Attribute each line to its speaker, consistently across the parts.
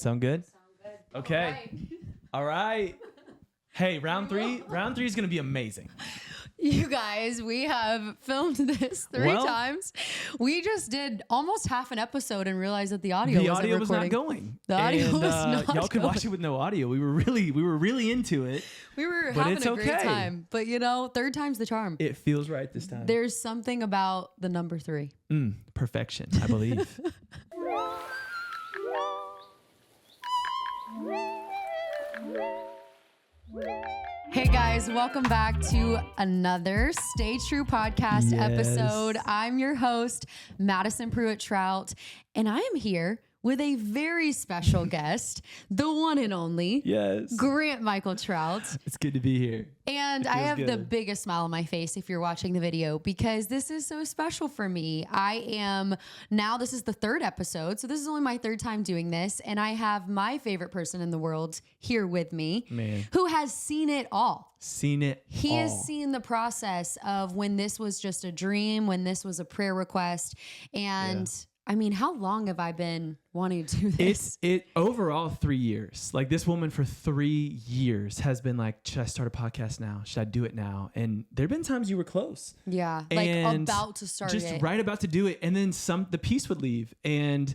Speaker 1: Sound good? Okay. All right. Hey, round three. Round 3 is going to be amazing.
Speaker 2: You guys, we have filmed this three times. We just did almost half an episode and realized that the audio
Speaker 1: was not going.
Speaker 2: The audio was not
Speaker 1: y'all could
Speaker 2: going.
Speaker 1: watch it with no audio. We were really into it.
Speaker 2: We were having a great time. But you know, third time's the charm.
Speaker 1: It feels right this time.
Speaker 2: There's something about the number 3.
Speaker 1: Perfection, I believe.
Speaker 2: Hey guys, welcome back to another Stay True podcast episode. I'm your host, Madison Grant Troutt, and I am here with a very special guest, the one and only Grant Michael Troutt.
Speaker 1: It's good to be here.
Speaker 2: And I have the biggest smile on my face if you're watching the video because this is so special for me. This is the 3rd episode, so this is only my 3rd time doing this, and I have my favorite person in the world here with me who has seen it all. He has seen the process of when this was just a dream, when this was a prayer request, and I mean, how long have I been wanting to do this?
Speaker 1: It overall 3 years. Like this woman for 3 years has been like, should I start a podcast now? Should I do it now? And there've been times you were close.
Speaker 2: Yeah, like about to start
Speaker 1: just right about to do it. And then the peace would leave. And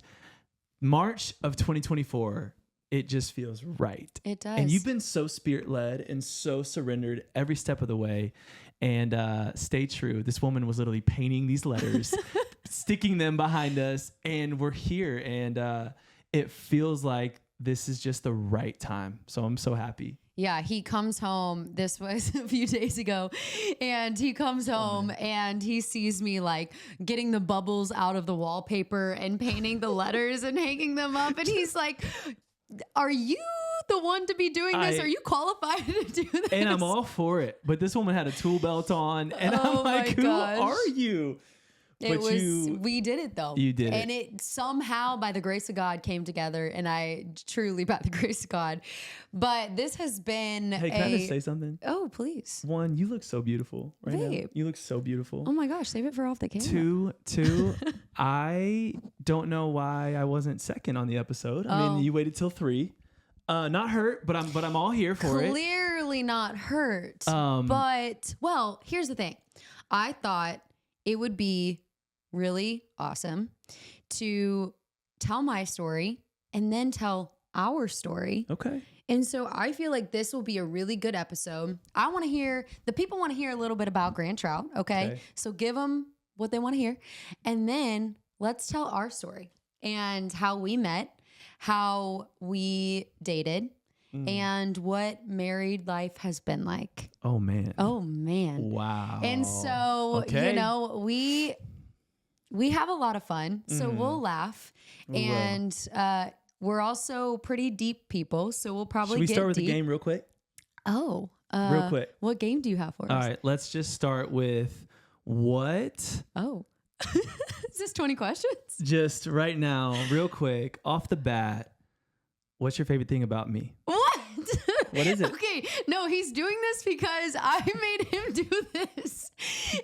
Speaker 1: March of 2024, it just feels right.
Speaker 2: It does.
Speaker 1: And you've been so spirit-led and so surrendered every step of the way. And stay true. This woman was literally painting these letters, sticking them behind us, and we're here. And it feels like this is just the right time. So I'm so happy.
Speaker 2: Yeah, he comes home. This was a few days ago. And he comes home and he sees me like getting the bubbles out of the wallpaper and painting the letters and hanging them up. And he's like, are you the one to be doing this? Are you qualified to do this?
Speaker 1: And I'm all for it. But this woman had a tool belt on. And I'm like, who are you?
Speaker 2: We did it though.
Speaker 1: You did it.
Speaker 2: And it somehow, by the grace of God, came together. And I truly, by the grace of God. But this has been
Speaker 1: Hey, can I just say something?
Speaker 2: Oh, please.
Speaker 1: 1, you look so beautiful right
Speaker 2: Babe.
Speaker 1: now. You look so beautiful.
Speaker 2: Oh my gosh, save it for off the camera.
Speaker 1: 2, I don't know why I wasn't second on the episode. I mean, you waited till 3. Not hurt, but I'm all here for it.
Speaker 2: Clearly not hurt. But well, here's the thing. I thought it would be really awesome to tell my story and then tell our story.
Speaker 1: Okay.
Speaker 2: And so I feel like this will be a really good episode. The people want to hear a little bit about Grant Troutt. Okay. So give them what they want to hear. And then let's tell our story and how we met, how we dated, and what married life has been like.
Speaker 1: Oh man.
Speaker 2: Wow. And so, you know, we have a lot of fun. So we'll laugh. And we're also pretty deep people. So we'll probably get deep.
Speaker 1: Should we start with the game real quick? Real quick.
Speaker 2: What game do you have for us?
Speaker 1: All right. Let's just start with what?
Speaker 2: Oh. Is this 20 questions?
Speaker 1: Just right now, real quick, off the bat, what's your favorite thing about me?
Speaker 2: What?
Speaker 1: What is it?
Speaker 2: Okay, no, he's doing this because I made him do this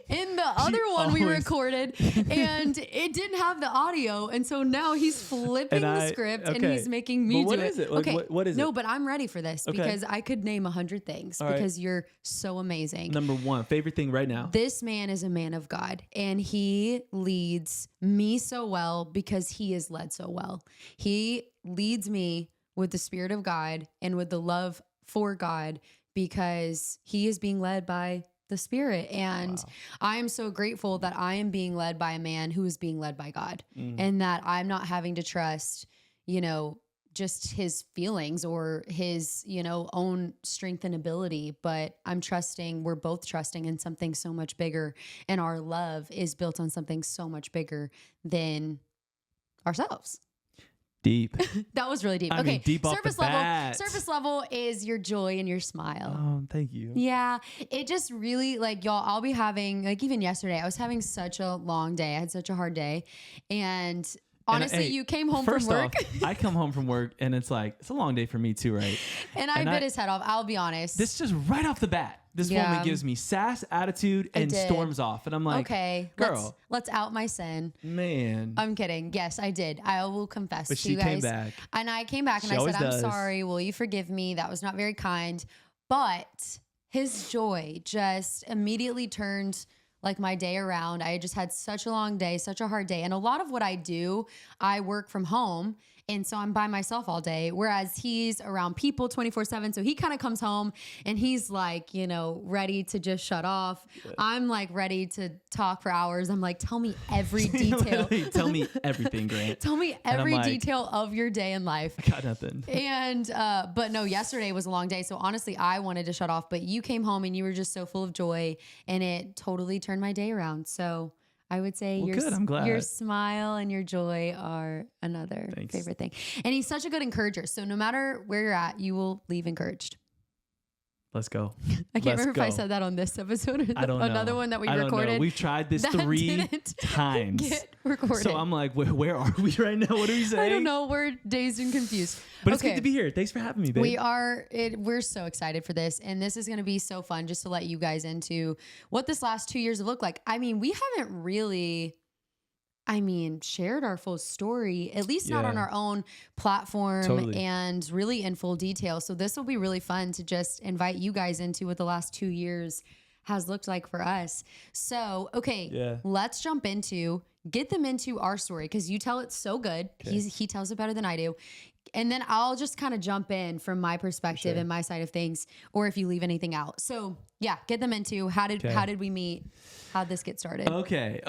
Speaker 2: in the other one we recorded, and it didn't have the audio, and so now he's flipping the script and he's making me do it.
Speaker 1: What is it? Like,
Speaker 2: okay,
Speaker 1: what is it?
Speaker 2: No, but I'm ready for this because I could name 100 things because you're so amazing.
Speaker 1: Number 1, favorite thing right now.
Speaker 2: This man is a man of God, and he leads me so well because he is led so well. He leads me with the Spirit of God and with the love for God because he is being led by the Spirit. And I am so grateful that I am being led by a man who is being led by God and that I'm not having to trust, you know, just his feelings or his, you know, own strength and ability, but we're both trusting in something so much bigger. And our love is built on something so much bigger than ourselves.
Speaker 1: Deep.
Speaker 2: That was really deep.
Speaker 1: I mean, deep
Speaker 2: surface
Speaker 1: off the
Speaker 2: level.
Speaker 1: bat.
Speaker 2: Surface level is your joy and your smile.
Speaker 1: Oh, thank you.
Speaker 2: Yeah, it just really like y'all. I'll be having like even yesterday. I was having such a long day. I had such a hard day, and honestly, you came home from work.
Speaker 1: First off, I come home from work and it's a long day for me too, right?
Speaker 2: And I bit his head off. I'll be honest.
Speaker 1: This just right off the bat. This
Speaker 2: Yeah.
Speaker 1: woman gives me sass, attitude, and
Speaker 2: did.
Speaker 1: storms off. And I'm like,
Speaker 2: Okay,
Speaker 1: girl,
Speaker 2: let's out my sin.
Speaker 1: man.
Speaker 2: I'm kidding. Yes, I did. I will confess
Speaker 1: But
Speaker 2: to
Speaker 1: she
Speaker 2: you guys.
Speaker 1: came back.
Speaker 2: And I came back and
Speaker 1: She
Speaker 2: I
Speaker 1: always
Speaker 2: said, I'm
Speaker 1: does.
Speaker 2: sorry. Will you forgive me? That was not very kind. But his joy just immediately turned like my day around. I had just had such a long day, such a hard day. And a lot of what I do, I work from home. And so I'm by myself all day, whereas he's around people 24/7. So he kind of comes home and he's like, you know, ready to just shut off. I'm like ready to talk for hours. I'm like, tell me every detail.
Speaker 1: Literally, tell me everything, Grant.
Speaker 2: Tell me
Speaker 1: I'm
Speaker 2: every
Speaker 1: like,
Speaker 2: detail of your day in life.
Speaker 1: Got nothing.
Speaker 2: And, but no, yesterday was a long day. So honestly, I wanted to shut off, but you came home and you were just so full of joy and it totally turned my day around. So I would say
Speaker 1: Well, good. I'm glad.
Speaker 2: your smile and your joy are another
Speaker 1: Thanks.
Speaker 2: favorite thing. And he's such a good encourager. So no matter where you're at, you will leave encouraged.
Speaker 1: Let's go.
Speaker 2: I can't
Speaker 1: Let's
Speaker 2: remember if I
Speaker 1: go.
Speaker 2: said that on this episode or
Speaker 1: I don't
Speaker 2: another
Speaker 1: know.
Speaker 2: one that we
Speaker 1: I don't
Speaker 2: recorded.
Speaker 1: know. We've tried this
Speaker 2: That
Speaker 1: 3
Speaker 2: didn't
Speaker 1: times.
Speaker 2: Get recorded.
Speaker 1: So I'm like, where are we right now? What are we saying?
Speaker 2: I don't know. We're dazed and confused.
Speaker 1: But it's
Speaker 2: Okay.
Speaker 1: good to be here. Thanks for having me, babe.
Speaker 2: We're so excited for this. And this is going to be so fun just to let you guys into what this last 2 years have looked like. I mean, we haven't really, shared our full story, at least not
Speaker 1: Yeah.
Speaker 2: on our own platform
Speaker 1: Totally.
Speaker 2: and really in full detail. So this will be really fun to just invite you guys into what the last 2 years has looked like for us. So, okay,
Speaker 1: Yeah.
Speaker 2: let's get them into our story because you tell it so good.
Speaker 1: Okay.
Speaker 2: He tells it better than I do. And then I'll just kind of jump in from my perspective
Speaker 1: Sure.
Speaker 2: and my side of things, or if you leave anything out. So yeah, get them into how did we meet? How'd this get started?
Speaker 1: Okay.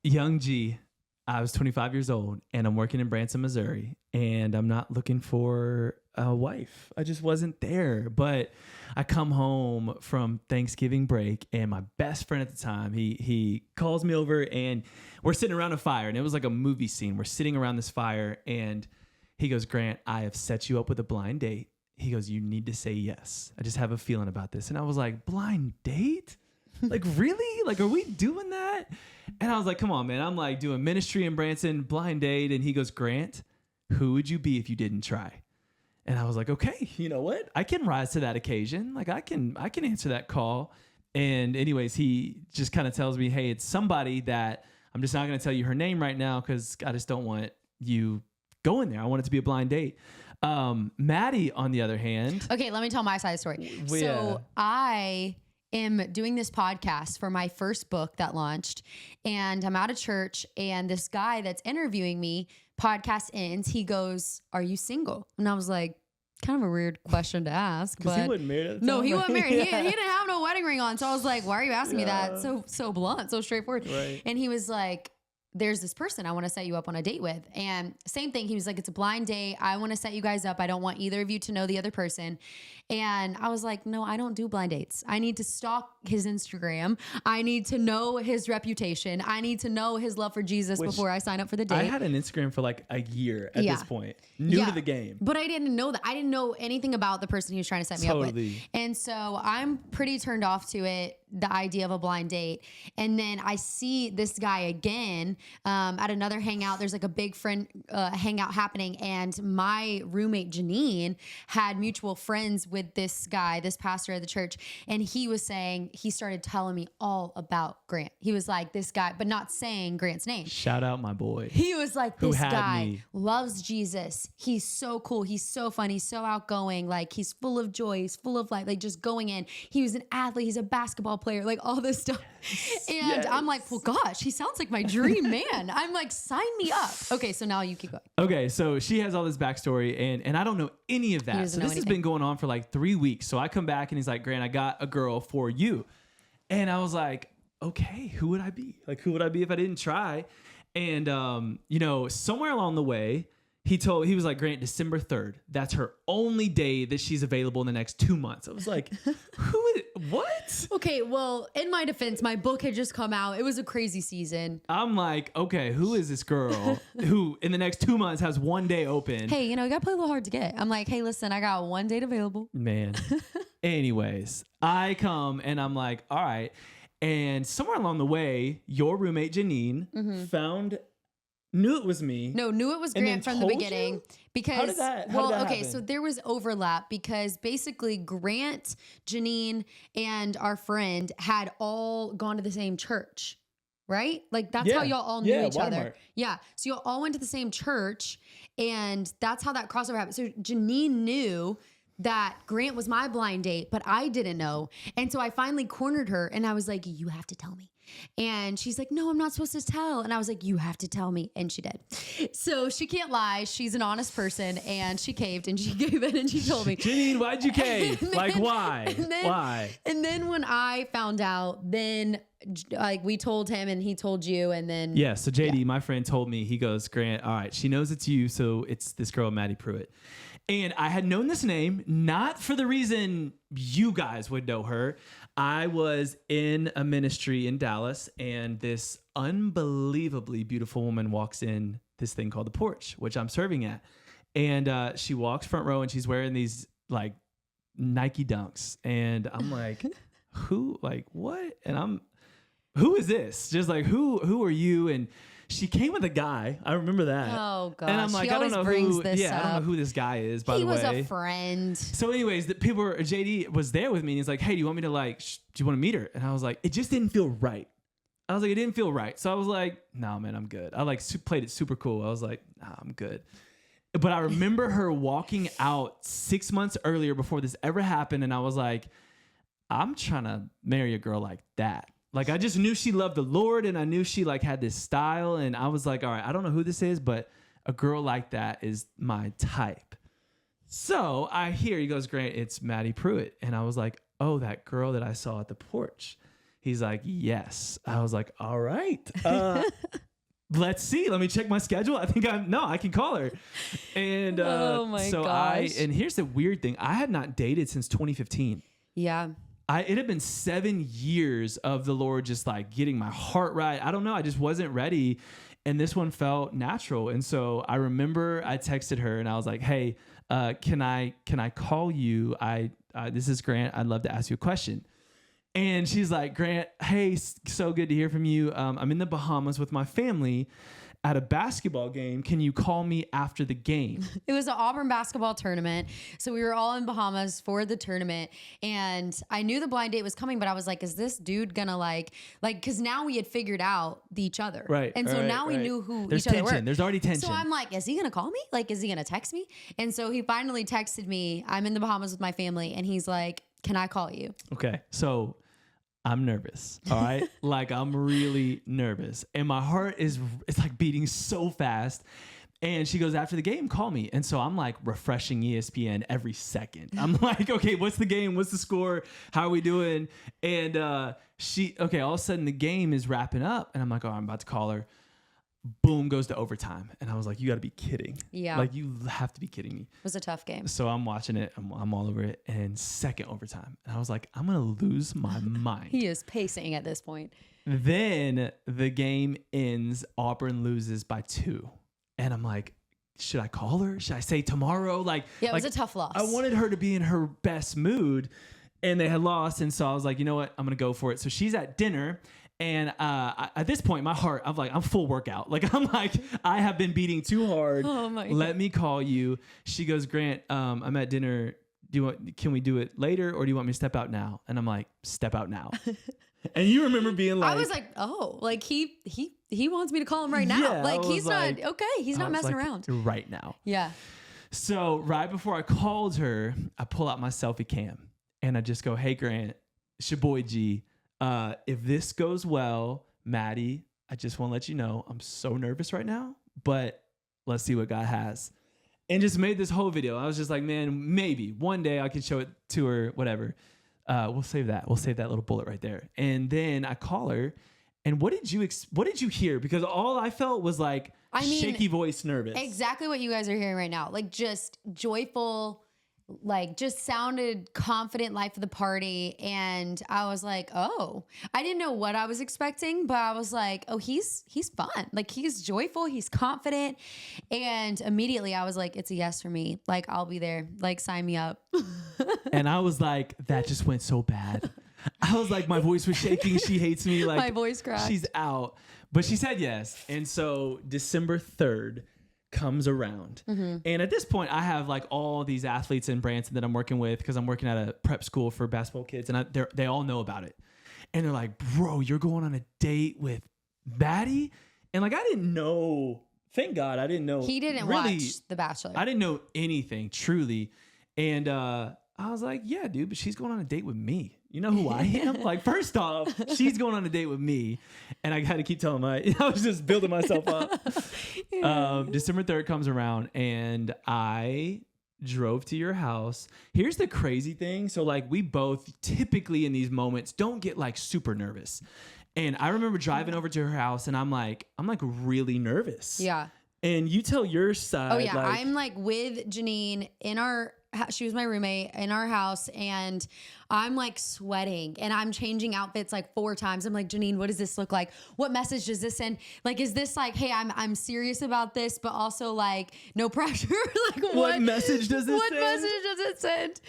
Speaker 1: Young G, I was 25 years old and I'm working in Branson, Missouri, and I'm not looking for a wife. I just wasn't there. But I come home from Thanksgiving break and my best friend at the time, he calls me over and we're sitting around a fire, and it was like a movie scene. We're sitting around this fire and he goes, Grant, I have set you up with a blind date. He goes, you need to say yes. I just have a feeling about this. And I was like, blind date? Like, really? Like, are we doing that? And I was like, come on, man. I'm like doing ministry in Branson, blind date. And he goes, Grant, who would you be if you didn't try? And I was like, okay, you know what? I can rise to that occasion. Like, I can answer that call. And anyways, he just kind of tells me, hey, it's somebody that I'm just not going to tell you her name right now because I just don't want you going there. I want it to be a blind date. Maddie, on the other hand.
Speaker 2: Okay, let me tell my side of the story.
Speaker 1: Well, yeah.
Speaker 2: So I am doing this podcast for my first book that launched, and I'm out of church, and this guy that's interviewing me, podcast ends, he goes, are you single? And I was like, kind of a weird question to ask,
Speaker 1: Because
Speaker 2: but
Speaker 1: he wasn't married at the
Speaker 2: no,
Speaker 1: time,
Speaker 2: he
Speaker 1: right?
Speaker 2: wasn't married.
Speaker 1: Yeah.
Speaker 2: He didn't have no wedding ring on. So I was like, why are you asking me that? So blunt, so straightforward.
Speaker 1: Right.
Speaker 2: And he was like, there's this person I want to set you up on a date with. And same thing. He was like, it's a blind date. I want to set you guys up. I don't want either of you to know the other person. And I was like, no, I don't do blind dates. I need to stalk his Instagram. I need to know his reputation. I need to know his love for Jesus
Speaker 1: Which
Speaker 2: before I sign up for the date.
Speaker 1: I had an Instagram for like a year at
Speaker 2: Yeah.
Speaker 1: this point. New
Speaker 2: Yeah.
Speaker 1: to the game.
Speaker 2: But I didn't know that. I didn't know anything about the person he was trying to set me up with.
Speaker 1: Totally.
Speaker 2: And so I'm pretty turned off to it, the idea of a blind date. And then I see this guy again at another hangout. There's like a big friend hangout happening. And my roommate, Janine, had mutual friends with this guy, this pastor of the church. And he was saying, he started telling me all about Grant. He was like, this guy, but not saying Grant's name.
Speaker 1: Shout out my boy.
Speaker 2: He was like,
Speaker 1: Who
Speaker 2: this
Speaker 1: had
Speaker 2: guy
Speaker 1: me.
Speaker 2: loves Jesus. He's so cool. He's so fun. He's so outgoing. Like, he's full of joy. He's full of life. Like, just going in. He was an athlete. He's a basketball player. Like, all this stuff. And I'm like, well, gosh, he sounds like my dream man. I'm like, sign me up. Okay, so now you keep going.
Speaker 1: Okay, so she has all this backstory, and I don't know any of that.
Speaker 2: doesn't
Speaker 1: So
Speaker 2: know
Speaker 1: this has
Speaker 2: anything.
Speaker 1: been going on for like 3 weeks. So I come back and he's like, Grant, I got a girl for you. And I was like, okay, who would I be? Like, who would I be if I didn't try? And, somewhere along the way, he was like, Grant, December 3rd, that's her only day that she's available in the next 2 months. I was like, what?
Speaker 2: Okay, well, in my defense, my book had just come out. It was a crazy season.
Speaker 1: I'm like, okay, who is this girl who in the next 2 months has one day open?
Speaker 2: Hey, you got to play a little hard to get. I'm like, hey, listen, I got one date available.
Speaker 1: Man. Anyways, I come and I'm like, all right. And somewhere along the way, your roommate Janine found knew it was me.
Speaker 2: No, knew it was
Speaker 1: And
Speaker 2: Grant
Speaker 1: then
Speaker 2: from the
Speaker 1: told
Speaker 2: beginning
Speaker 1: you?
Speaker 2: because
Speaker 1: How did that
Speaker 2: okay,
Speaker 1: happen?
Speaker 2: so there was overlap because basically Grant, Janine, and our friend had all gone to the same church, right? Like that's how y'all all knew each other.
Speaker 1: Watermark.
Speaker 2: Yeah. So y'all all went to the same church and that's how that crossover happened. So Janine knew that Grant was my blind date, but I didn't know. And so I finally cornered her and I was like, you have to tell me. And she's like, no, I'm not supposed to tell. And I was like, you have to tell me. And she did. So she can't lie. She's an honest person. And she caved and she gave in and she told me.
Speaker 1: Janine, why'd you cave? Like, why? Why?
Speaker 2: And then when I found out, then like we told him and he told you. And then.
Speaker 1: Yeah. So JD, my friend, told me, he goes, Grant, all right, she knows it's you. So it's this girl, Maddie Pruitt. And I had known this name, not for the reason you guys would know her. I was in a ministry in Dallas, and this unbelievably beautiful woman walks in this thing called the porch, which I'm serving at. And she walks front row, and she's wearing these like Nike Dunks. And I'm like, who, like, what? And who is this? Just like, who are you? And she came with a guy. I remember that.
Speaker 2: Oh gosh.
Speaker 1: And I'm like, I don't know who. I don't know who this guy is. By the way,
Speaker 2: he was a friend.
Speaker 1: So, anyways, JD was there with me. And he's like, hey, do you want me to do you want to meet her? And I was like, it just didn't feel right. I was like, it didn't feel right. So I was like, no, man, I'm good. I like played it super cool. I was like, nah, I'm good. But I remember her walking out 6 months earlier before this ever happened, and I was like, I'm trying to marry a girl like that. Like, I just knew she loved the Lord, and I knew she like had this style, and I was like, all right, I don't know who this is, but a girl like that is my type. So I hear, he goes, Grant, it's Maddie Pruitt. And I was like, oh, that girl that I saw at the porch. He's like, yes. I was like, all right, let's see. Let me check my schedule. I think I can call her. And
Speaker 2: oh my gosh.
Speaker 1: And here's the weird thing. I had not dated since 2015.
Speaker 2: Yeah.
Speaker 1: It had been 7 years of the Lord just like getting my heart right. I don't know. I just wasn't ready. And this one felt natural. And so I remember I texted her and I was like, hey, can I call you? This is Grant. I'd love to ask you a question. And she's like, Grant, hey, so good to hear from you. I'm in the Bahamas with my family at a basketball game. Can you call me after the game?
Speaker 2: It was an Auburn basketball tournament. So we were all in Bahamas for the tournament. And I knew the blind date was coming, but I was like, is this dude gonna like, cause now we had figured out each other.
Speaker 1: Right.
Speaker 2: And so now we knew who
Speaker 1: There's
Speaker 2: each other
Speaker 1: tension.
Speaker 2: were.
Speaker 1: There's already tension.
Speaker 2: So I'm like, is he gonna call me? Like, is he gonna text me? And so he finally texted me. I'm in the Bahamas with my family. And he's like, can I call you?
Speaker 1: Okay. So I'm nervous. All right. Like, I'm really nervous. And my heart it's like beating so fast. And she goes, after the game, call me. And so I'm like refreshing ESPN every second. I'm like, okay, what's the game? What's the score? How are we doing? And all of a sudden the game is wrapping up. And I'm like, oh, I'm about to call her. Boom, goes to overtime. And I was like, you got to be kidding.
Speaker 2: Yeah.
Speaker 1: Like, you have to be kidding me.
Speaker 2: It was a tough game.
Speaker 1: So I'm watching it. I'm all over it. And second overtime. And I was like, I'm going to lose my mind.
Speaker 2: He is pacing at this point.
Speaker 1: Then the game ends. Auburn loses by 2. And I'm like, should I call her? Should I say tomorrow? Like,
Speaker 2: yeah, it was a tough loss.
Speaker 1: I wanted her to be in her best mood. And they had lost. And so I was like, you know what? I'm going to go for it. So she's at dinner. And at this point, my heart, I'm full workout. Like, I'm like, I have been beating too hard.
Speaker 2: Oh my God.
Speaker 1: Let me call you. She goes, Grant, I'm at dinner. Can we do it later, or do you want me to step out now? And I'm like, step out now. And you remember being like,
Speaker 2: I was like, oh, like he wants me to call him right now.
Speaker 1: Yeah,
Speaker 2: like, he's not okay. He's not messing around
Speaker 1: right now.
Speaker 2: Yeah.
Speaker 1: So right before I called her, I pull out my selfie cam and I just go, hey, Grant, it's your boy G. If this goes well, Maddie, I just want to let you know I'm so nervous right now, but let's see what God has. And just made this whole video. I was just like, man, maybe one day I can show it to her, whatever. We'll save that. We'll save that little bullet right there. And then I call her. And what did you hear? Because all I felt was like shaky voice, nervous.
Speaker 2: Exactly what you guys are hearing right now. Like, just joyful, like, just sounded confident, life of the party. And I was like, oh, I didn't know what I was expecting, but I was like, oh, he's fun. Like, he's joyful, he's confident. And immediately I was like, it's a yes for me. Like, I'll be there. Like, sign me up.
Speaker 1: And I was like, that just went so bad. I was like, my voice was shaking. She hates me. Like
Speaker 2: My voice cracked.
Speaker 1: She's out. But she said yes. And so December 3rd comes around.
Speaker 2: Mm-hmm.
Speaker 1: And at this point, I have like all these athletes in Branson that I'm working with because I'm working at a prep school for basketball kids. And they all know about it. And they're like, bro, you're going on a date with Maddie? And like, I didn't know. Thank God I didn't know.
Speaker 2: He didn't
Speaker 1: really,
Speaker 2: watch The Bachelor.
Speaker 1: I didn't know anything, truly. And I was like, yeah, dude, but she's going on a date with me. You know who I am? Like, first off, she's going on a date with me. And I got to keep telling I was just building myself up. December 3rd comes around and I drove to your house. Here's the crazy thing. So like we both typically in these moments don't get like super nervous. And I remember driving over to her house and I'm like really nervous.
Speaker 2: Yeah.
Speaker 1: And you tell your side.
Speaker 2: Oh yeah.
Speaker 1: Like,
Speaker 2: I'm like with Janine in she was my roommate in our house and I'm like sweating and I'm changing outfits like 4 times. I'm like, Janine, what does this look like? What message does this send? Like, is this like, hey, I'm serious about this, but also like no pressure? Like
Speaker 1: what message does this send?
Speaker 2: What message does it send?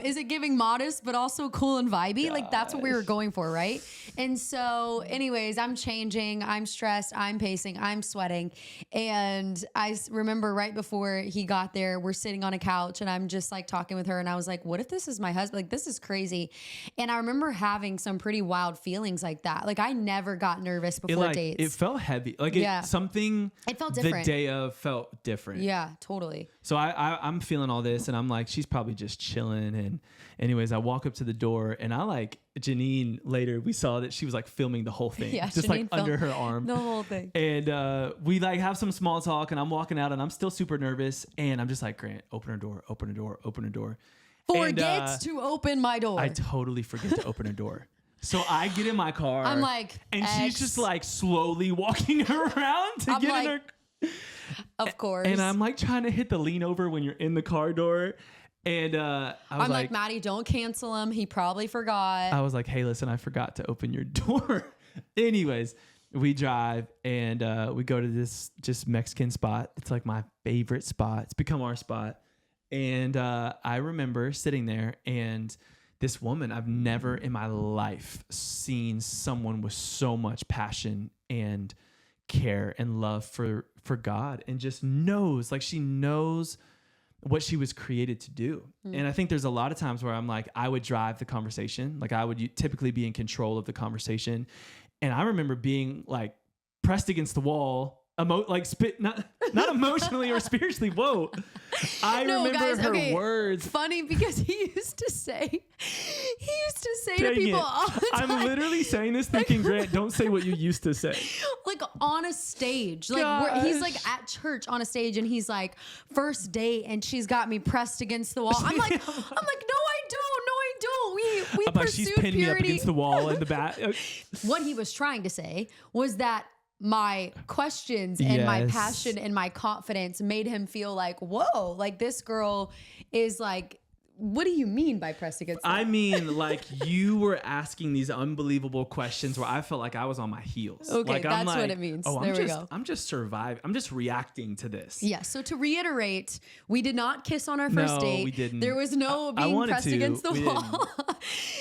Speaker 2: Is it giving modest, but also cool and vibey? Like that's what we were going for. Right. And so anyways, I'm changing, I'm stressed, I'm pacing, I'm sweating. And I remember right before he got there, we're sitting on a couch and I'm just like talking with her. And I was like, what if this is my husband? Like, this is crazy. And I remember having some pretty wild feelings like that. Like I never got nervous before dates.
Speaker 1: It felt heavy. Like
Speaker 2: Yeah.
Speaker 1: It
Speaker 2: felt different.
Speaker 1: The day of felt different.
Speaker 2: Yeah, totally.
Speaker 1: So I'm feeling all this and I'm like, she's probably just chilling. And anyways, I walk up to the door and I like Janine later, we saw that she was like filming the whole thing.
Speaker 2: Yeah,
Speaker 1: just
Speaker 2: Janine
Speaker 1: like under her arm.
Speaker 2: The whole thing.
Speaker 1: And we like have some small talk and I'm walking out and I'm still super nervous. And I'm just like, Grant, open her door, open her door, open her door.
Speaker 2: Forgets to open my door.
Speaker 1: I totally forget to open her door. So I get in my car.
Speaker 2: I'm like,
Speaker 1: and she's just like slowly walking around to get in her.
Speaker 2: Of course.
Speaker 1: And I'm like trying to hit the lean over when you're in the car door. And I'm
Speaker 2: like, Maddie, don't cancel him. He probably forgot.
Speaker 1: I was like, hey, listen, I forgot to open your door. Anyways, we drive and we go to this just Mexican spot. It's like my favorite spot. It's become our spot. And I remember sitting there and this woman, I've never in my life seen someone with so much passion and care and love for God and just knows, like she knows what she was created to do. And I think there's a lot of times where I'm like, I would drive the conversation. Like I would typically be in control of the conversation. And I remember being like pressed against the wall, like spit, not emotionally or spiritually. Whoa. I remember her words.
Speaker 2: Funny because he used to say to people all the time.
Speaker 1: I'm literally saying this thinking, Grant, don't say what you used to say.
Speaker 2: Like on a stage, like he's like at church on a stage and he's like, first date and she's got me pressed against the wall. I'm like, no, I don't. We
Speaker 1: I'm like,
Speaker 2: pursued
Speaker 1: she's pinned
Speaker 2: purity.
Speaker 1: me up against the wall in the back.
Speaker 2: What he was trying to say was that my questions and my passion and my confidence made him feel like, whoa, like this girl is like, what do you mean by pressed against the wall?
Speaker 1: I mean, like you were asking these unbelievable questions where I felt like I was on my heels.
Speaker 2: Okay,
Speaker 1: like,
Speaker 2: that's what it means.
Speaker 1: Oh,
Speaker 2: there we go.
Speaker 1: I'm just surviving. I'm just reacting to this.
Speaker 2: Yeah. So to reiterate, we did not kiss on our first date.
Speaker 1: We didn't.
Speaker 2: There was no being pressed against the wall.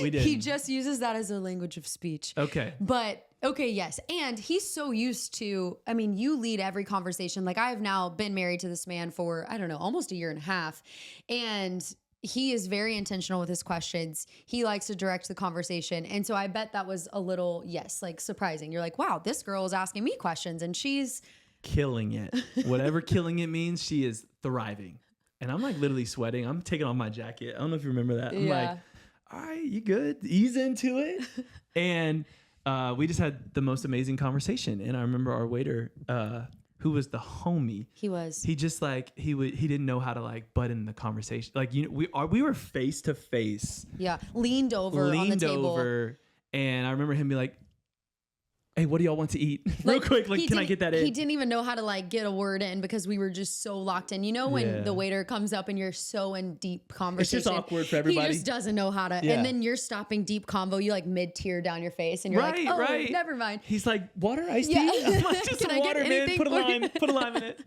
Speaker 1: We didn't.
Speaker 2: He just uses that as a language of speech.
Speaker 1: Okay.
Speaker 2: But okay, yes. And he's so used to, I mean, you lead every conversation. Like I have now been married to this man for, I don't know, almost a year and a half. And he is very intentional with his questions. He likes to direct the conversation. And so I bet that was a little, like surprising. You're like, wow, this girl is asking me questions and she's
Speaker 1: killing it. Whatever killing it means, she is thriving. And I'm like literally sweating. I'm taking off my jacket. I don't know if you remember that. I'm like, all right, you good? Ease into it. And we just had the most amazing conversation. And I remember our waiter, who was the homie. He just like, he didn't know how to like butt in the conversation. Like, you know, we were face to face.
Speaker 2: Yeah. Leaned over on the table.
Speaker 1: And I remember him be like, hey, what do y'all want to eat? Real quick, like, can I get that in?
Speaker 2: He didn't even know how to like get a word in because we were just so locked in. You know, when the waiter comes up and you're so in deep conversation.
Speaker 1: It's just awkward for everybody.
Speaker 2: He just doesn't know how to. Yeah. And then you're stopping deep convo. You like mid-tear down your face and you're like, oh, never mind.
Speaker 1: He's like, water, iced tea? I'm like, just some water, man. Put a lime in it.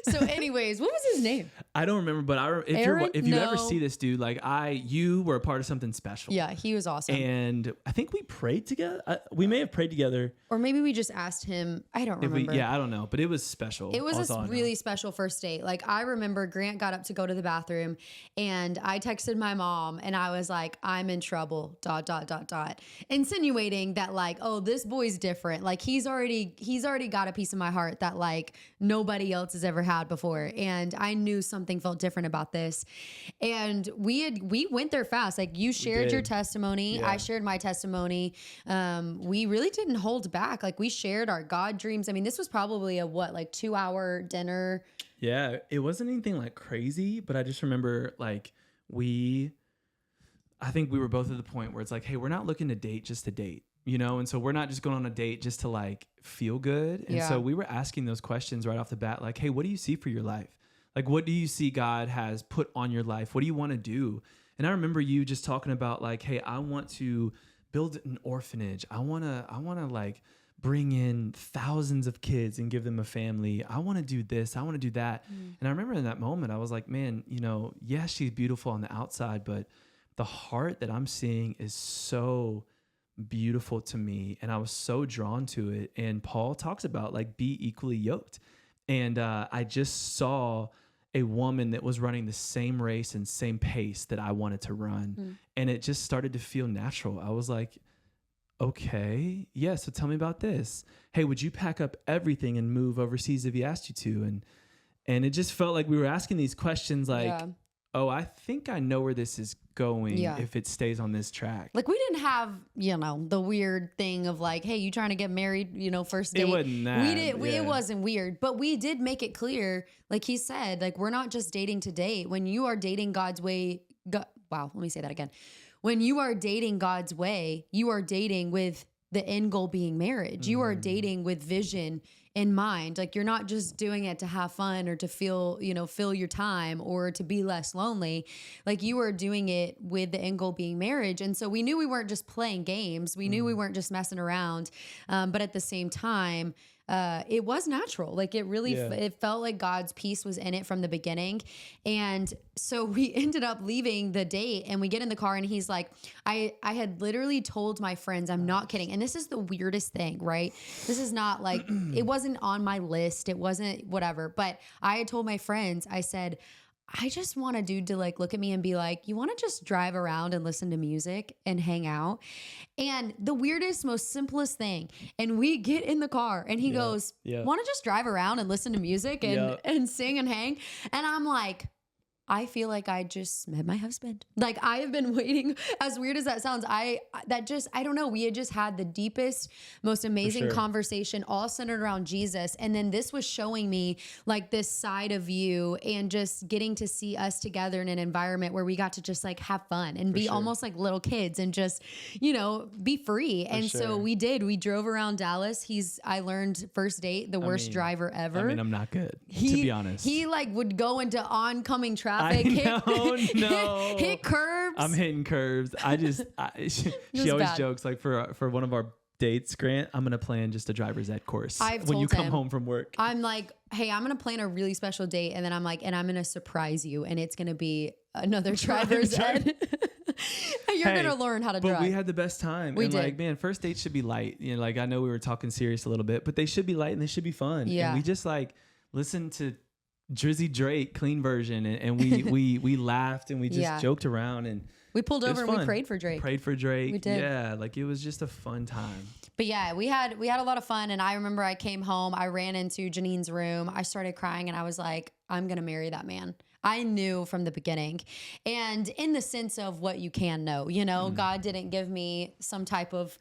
Speaker 2: So anyways, what was his name?
Speaker 1: I don't remember, but if you ever see this dude, like you were a part of something special.
Speaker 2: Yeah, he was awesome.
Speaker 1: And I think we prayed together. We may have prayed together.
Speaker 2: Or maybe we just asked him. I don't remember.
Speaker 1: I don't know. But it was special.
Speaker 2: It was a really special first date. Like I remember Grant got up to go to the bathroom and I texted my mom and I was like, I'm in trouble, ... Insinuating that like, oh, this boy's different. Like he's already got a piece of my heart that like nobody else has ever had before. And I knew something felt different about this. And we went there fast. Like you shared your testimony. Yeah. I shared my testimony. We really didn't hold back. Like we shared our God dreams. I mean, this was probably a 2-hour dinner.
Speaker 1: Yeah, it wasn't anything like crazy, but I just remember like I think we were both at the point where it's like, hey, we're not looking to date just to date, you know? And so we're not just going on a date just to like feel good. And so we were asking those questions right off the bat, like, hey, what do you see for your life? Like, what do you see God has put on your life? What do you want to do? And I remember you just talking about like, hey, I want to build an orphanage. I want to like bring in thousands of kids and give them a family. I want to do this. I want to do that. And I remember in that moment, I was like, man, you know, yeah, she's beautiful on the outside, but the heart that I'm seeing is so beautiful to me. And I was so drawn to it. And Paul talks about like, be equally yoked. And I just saw a woman that was running the same race and same pace that I wanted to run. And it just started to feel natural. I was like, okay, yeah, so tell me about this. Hey, would you pack up everything and move overseas if he asked you to? And it just felt like we were asking these questions like, oh, I think I know where this is going if it stays on this track.
Speaker 2: Like we didn't have, you know, the weird thing of like, hey, you trying to get married, you know, first date.
Speaker 1: It wasn't that.
Speaker 2: It wasn't weird, but we did make it clear, like he said, like we're not just dating to date. When you are dating God's way, let me say that again. When you are dating God's way, you are dating with the end goal being marriage. You are dating with vision in mind. Like you're not just doing it to have fun or to fill your time or to be less lonely. Like you are doing it with the end goal being marriage. And so we knew we weren't just playing games. We knew we weren't just messing around. But at the same time, it was natural. Like it really, it felt like God's peace was in it from the beginning. And so we ended up leaving the date and we get in the car and he's like, I had literally told my friends, I'm not kidding. And this is the weirdest thing, right? This is not like, it wasn't on my list. It wasn't whatever, but I had told my friends, I said, I just want a dude to like look at me and be like, you want to just drive around and listen to music and hang out? And the weirdest, most simplest thing. And we get in the car and he goes, want to just drive around and listen to music and sing and hang? And I'm like, I feel like I just met my husband. Like I have been waiting, as weird as that sounds, I don't know. We had just had the deepest, most amazing conversation all centered around Jesus. And then this was showing me like this side of you and just getting to see us together in an environment where we got to just like have fun and be almost like little kids and just, you know, be free. And so we did. We drove around Dallas. I learned first date, the worst driver ever.
Speaker 1: I mean, I'm not good, to be honest.
Speaker 2: He like would go into oncoming traffic. Hit curbs.
Speaker 1: I'm hitting curbs. She always jokes like for one of our dates, Grant, I'm gonna plan just a driver's ed course when you come home from work.
Speaker 2: I'm like, hey, I'm gonna plan a really special date, and then I'm like, and I'm gonna surprise you, and it's gonna be another driver's ed. You're gonna learn how to drive.
Speaker 1: But we had the best time.
Speaker 2: We did.
Speaker 1: Like, man, first dates should be light. You know, like I know we were talking serious a little bit, but they should be light and they should be fun.
Speaker 2: Yeah.
Speaker 1: And we just like listened to Drizzy Drake clean version and we laughed and we just joked around and
Speaker 2: we pulled over and we prayed for Drake.
Speaker 1: We did. Yeah, like it was just a fun time.
Speaker 2: But yeah, we had a lot of fun. And I remember I came home, I ran into Janine's room, I started crying and I was like, I'm gonna marry that man. I knew from the beginning. And in the sense of what you can know, you know, God didn't give me some type of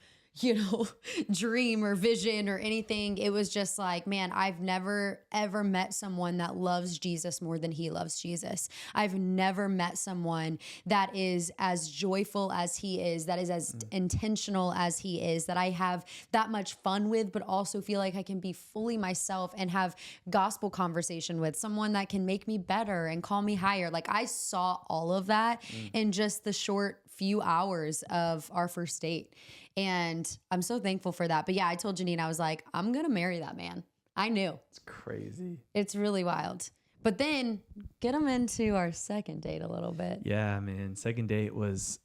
Speaker 2: dream or vision or anything. It was just like, man, I've never ever met someone that loves Jesus more than he loves Jesus. I've never met someone that is as joyful as he is, that is as intentional as he is, that I have that much fun with, but also feel like I can be fully myself and have gospel conversation with someone that can make me better and call me higher. Like I saw all of that in just the short few hours of our first date. And I'm so thankful for that. But yeah, I told Janine, I was like, I'm going to marry that man. I knew.
Speaker 1: It's crazy.
Speaker 2: It's really wild. But then get him into our second date a little bit.
Speaker 1: Yeah, man. Second date was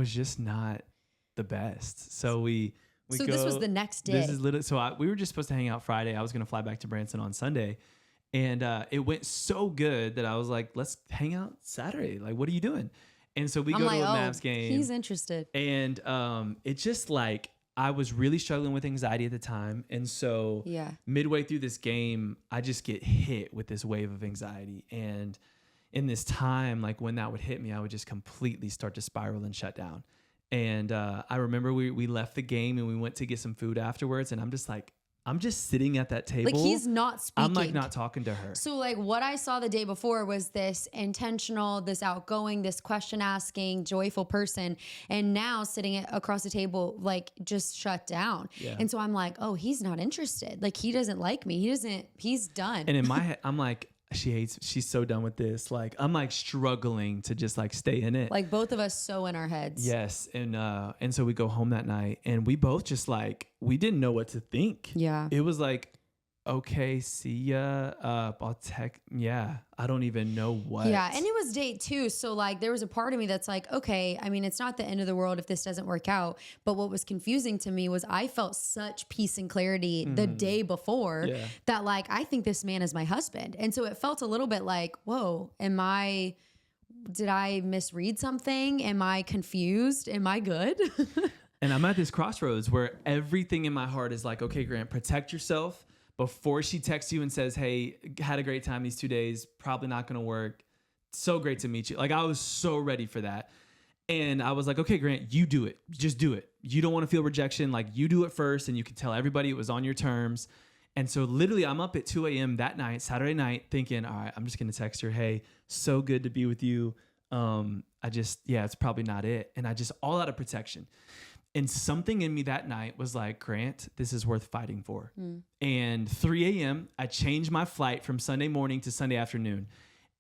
Speaker 1: just not the best. So
Speaker 2: this was the next day.
Speaker 1: This is literally, we were just supposed to hang out Friday. I was going to fly back to Branson on Sunday. And it went so good that I was like, let's hang out Saturday. Like, what are you doing? And so we go to a Mavs game.
Speaker 2: He's interested.
Speaker 1: And it's just like, I was really struggling with anxiety at the time. And so midway through this game, I just get hit with this wave of anxiety. And in this time, like when that would hit me, I would just completely start to spiral and shut down. And I remember we left the game and we went to get some food afterwards. And I'm just sitting at that table.
Speaker 2: Like he's not speaking.
Speaker 1: I'm like not talking to her.
Speaker 2: So like what I saw the day before was this intentional, this outgoing, this question asking, joyful person. And now sitting across the table, like just shut down. Yeah. And so I'm like, oh, he's not interested. Like he doesn't like me. He's done.
Speaker 1: And in my head, I'm like, she's so done with this. Like I'm like struggling to just like stay in it.
Speaker 2: Like both of us so in our heads.
Speaker 1: Yes. And so we go home that night and we both just like, we didn't know what to think.
Speaker 2: Yeah.
Speaker 1: It was like, okay, see ya. I'll text. Yeah. I don't even know what.
Speaker 2: Yeah. And it was date 2. So like there was a part of me that's like, okay, I mean, it's not the end of the world if this doesn't work out. But what was confusing to me was I felt such peace and clarity the day before that like, I think this man is my husband. And so it felt a little bit like, whoa, did I misread something? Am I confused? Am I good?
Speaker 1: And I'm at this crossroads where everything in my heart is like, okay, Grant, protect yourself. Before she texts you and says, hey, had a great time these 2 days, probably not going to work. So great to meet you. Like I was so ready for that. And I was like, okay, Grant, you do it. Just do it. You don't want to feel rejection. Like you do it first and you can tell everybody it was on your terms. And so literally I'm up at 2 a.m. that night, Saturday night, thinking, all right, I'm just going to text her. Hey, so good to be with you. It's probably not it. And I just all out of protection. And something in me that night was like, Grant, this is worth fighting for. And 3 a.m., I changed my flight from Sunday morning to Sunday afternoon.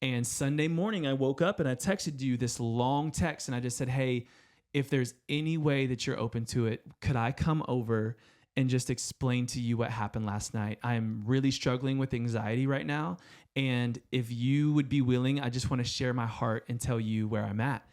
Speaker 1: And Sunday morning, I woke up and I texted you this long text. And I just said, hey, if there's any way that you're open to it, could I come over and just explain to you what happened last night? I'm really struggling with anxiety right now. And if you would be willing, I just want to share my heart and tell you where I'm at.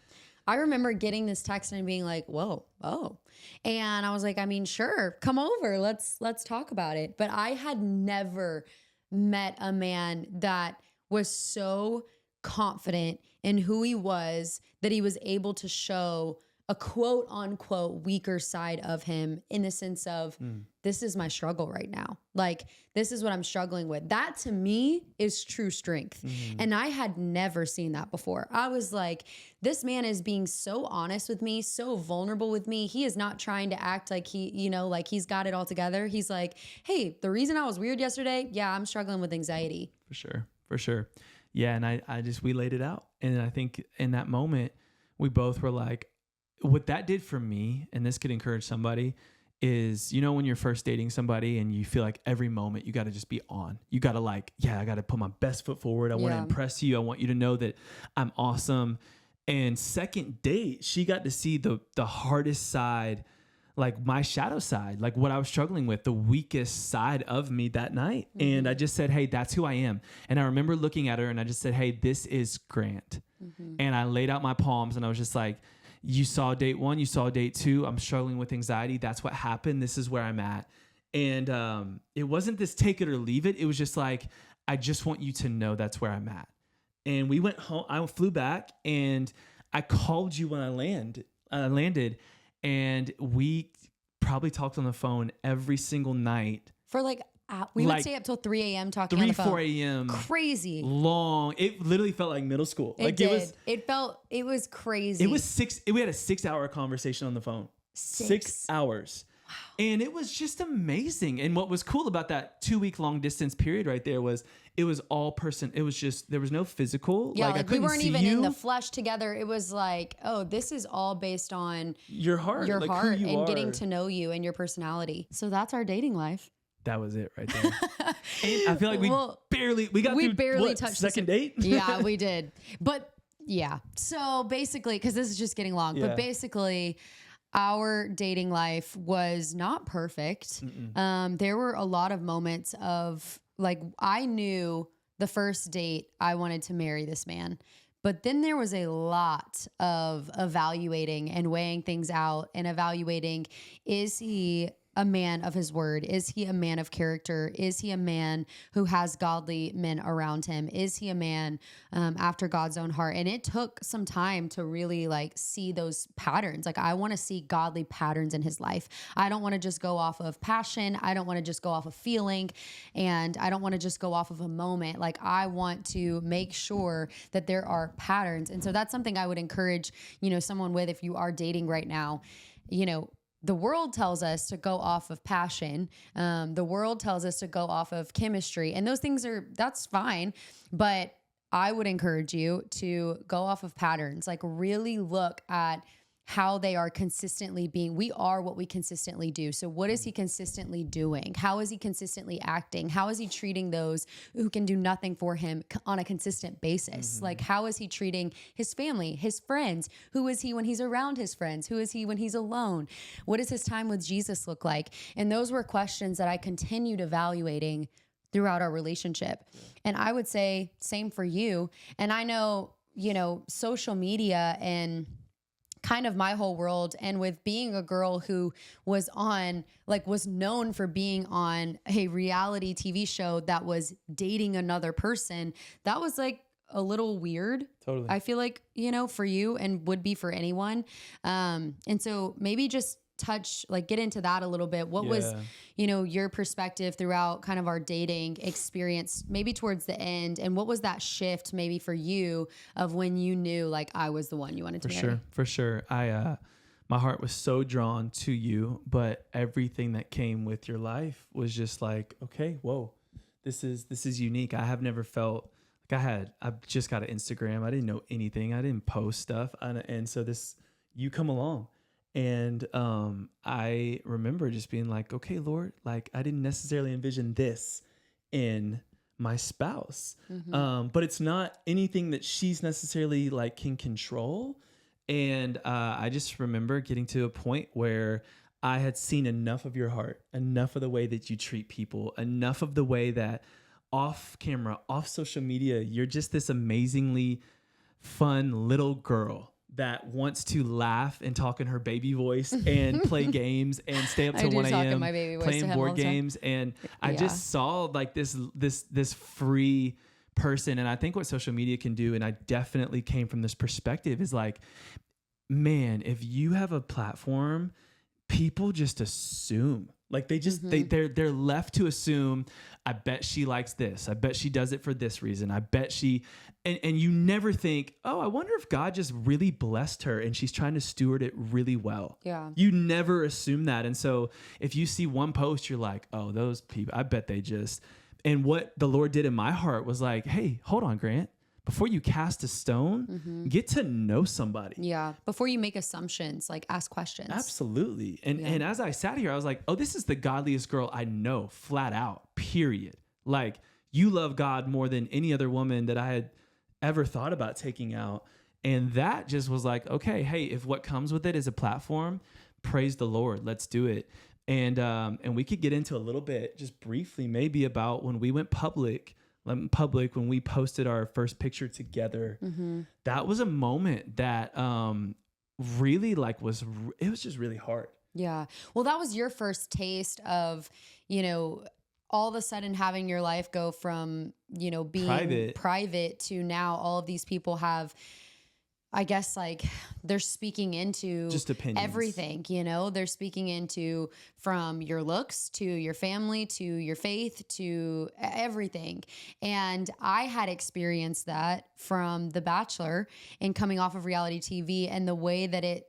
Speaker 2: I remember getting this text and being like, whoa, oh. And I was like, I mean, sure, come over. Let's talk about it. But I had never met a man that was so confident in who he was that he was able to show a quote unquote weaker side of him in the sense of this is my struggle right now. Like this is what I'm struggling with. That to me is true strength. And I had never seen that before. I was like, this man is being so honest with me, so vulnerable with me. He is not trying to act like like he's got it all together. He's like, hey, the reason I was weird yesterday, yeah, I'm struggling with anxiety.
Speaker 1: For sure. Yeah. And we laid it out. And I think in that moment, we both were like, what that did for me, and this could encourage somebody, is, when you're first dating somebody and you feel like every moment you got to just be on. You got to I got to put my best foot forward. I want to impress you. I want you to know that I'm awesome. And second date, she got to see the hardest side, like my shadow side, like what I was struggling with, the weakest side of me that night. And I just said, hey, that's who I am. And I remember looking at her and I just said, hey, this is Grant. And I laid out my palms and I was just like, you saw date 1, you saw date 2. I'm struggling with anxiety. That's what happened. This is where I'm at. And it wasn't this take it or leave it. It was just like, I just want you to know that's where I'm at. And we went home. I flew back and I called you when I landed. And we probably talked on the phone every single night.
Speaker 2: For we would stay up till 3 a.m. talking on the phone.
Speaker 1: 4 a.m.
Speaker 2: Crazy.
Speaker 1: Long. It literally felt like middle school.
Speaker 2: It was crazy.
Speaker 1: We had a 6-hour conversation on the phone. 6 hours. Wow. And it was just amazing. And what was cool about that 2-week long distance period right there was it was all person. It was just, there was no physical.
Speaker 2: Yeah,
Speaker 1: like I
Speaker 2: we weren't even
Speaker 1: you.
Speaker 2: in the flesh together. It was like, oh, this is all based on
Speaker 1: your heart,
Speaker 2: like
Speaker 1: who you
Speaker 2: and
Speaker 1: are.
Speaker 2: getting to know you and your personality. So that's our dating life.
Speaker 1: That was it right there. And I feel like we
Speaker 2: barely
Speaker 1: through
Speaker 2: touched
Speaker 1: second date.
Speaker 2: Yeah, we did. But yeah, so basically, because this is just getting long, but basically our dating life was not perfect. There were a lot of moments of like, I knew the first date I wanted to marry this man. But then there was a lot of evaluating and weighing things out and evaluating, is he a man of his word? Is he a man of character? Is he a man who has godly men around him? Is he a man after God's own heart? And it took some time to really like see those patterns. Like I want to see godly patterns in his life. I don't want to just go off of passion. I don't want to just go off of feeling. And I don't want to just go off of a moment. Like I want to make sure that there are patterns. And so that's something I would encourage, someone with, if you are dating right now, the world tells us to go off of passion. The world tells us to go off of chemistry, and those things that's fine. But I would encourage you to go off of patterns, like really look at how they are consistently being. We are what we consistently do. So what is he consistently doing? How is he consistently acting? How is he treating those who can do nothing for him on a consistent basis? Like, how is he treating his family, his friends? Who is he when he's around his friends? Who is he when he's alone? What does his time with Jesus look like? And those were questions that I continued evaluating throughout our relationship. And I would say same for you. And I know, social media and kind of my whole world, and with being a girl who was known for being on a reality TV show that was dating another person, that was like a little weird.
Speaker 1: Totally.
Speaker 2: I feel like, for you, and would be for anyone. And so maybe just get into that a little bit. What was, your perspective throughout kind of our dating experience, maybe towards the end, and what was that shift maybe for you of when you knew like I was the one you wanted to marry?
Speaker 1: For sure. My heart was so drawn to you, but everything that came with your life was just like, okay, whoa, this is unique. I have never felt like I've just got an Instagram. I didn't know anything. I didn't post stuff. And so you come along. And I remember just being like, okay, Lord, like I didn't necessarily envision this in my spouse. But it's not anything that she's necessarily like can control. And I just remember getting to a point where I had seen enough of your heart, enough of the way that you treat people, enough of the way that off camera, off social media, you're just this amazingly fun little girl that wants to laugh and talk in her baby voice and play games and stay up till 1 a.m. playing board games. And I just saw like this free person. And I think what social media can do, and I definitely came from this perspective, is like, man, if you have a platform, people just assume. Like they just they're left to assume, I bet she likes this. I bet she does it for this reason. I bet she and you never think, oh, I wonder if God just really blessed her and she's trying to steward it really well.
Speaker 2: Yeah.
Speaker 1: You never assume that. And so if you see one post, you're like, oh, those people, I bet they just. And what the Lord did in my heart was like, hey, hold on, Grant. Before you cast a stone, get to know somebody.
Speaker 2: Yeah. Before you make assumptions, like ask questions.
Speaker 1: Absolutely. And as I sat here, I was like, oh, this is the godliest girl I know, flat out, period. Like, you love God more than any other woman that I had ever thought about taking out. And that just was like, okay, hey, if what comes with it is a platform, praise the Lord, let's do it. And we could get into a little bit, just briefly, maybe about when we went public, when we posted our first picture together. That was a moment that really like it was just really hard.
Speaker 2: Yeah. Well, that was your first taste of, all of a sudden having your life go from, being private to now all of these people have, I guess, like they're speaking into
Speaker 1: just opinions.
Speaker 2: Everything, they're speaking into from your looks to your family, to your faith, to everything. And I had experienced that from The Bachelor and coming off of reality TV, and the way that it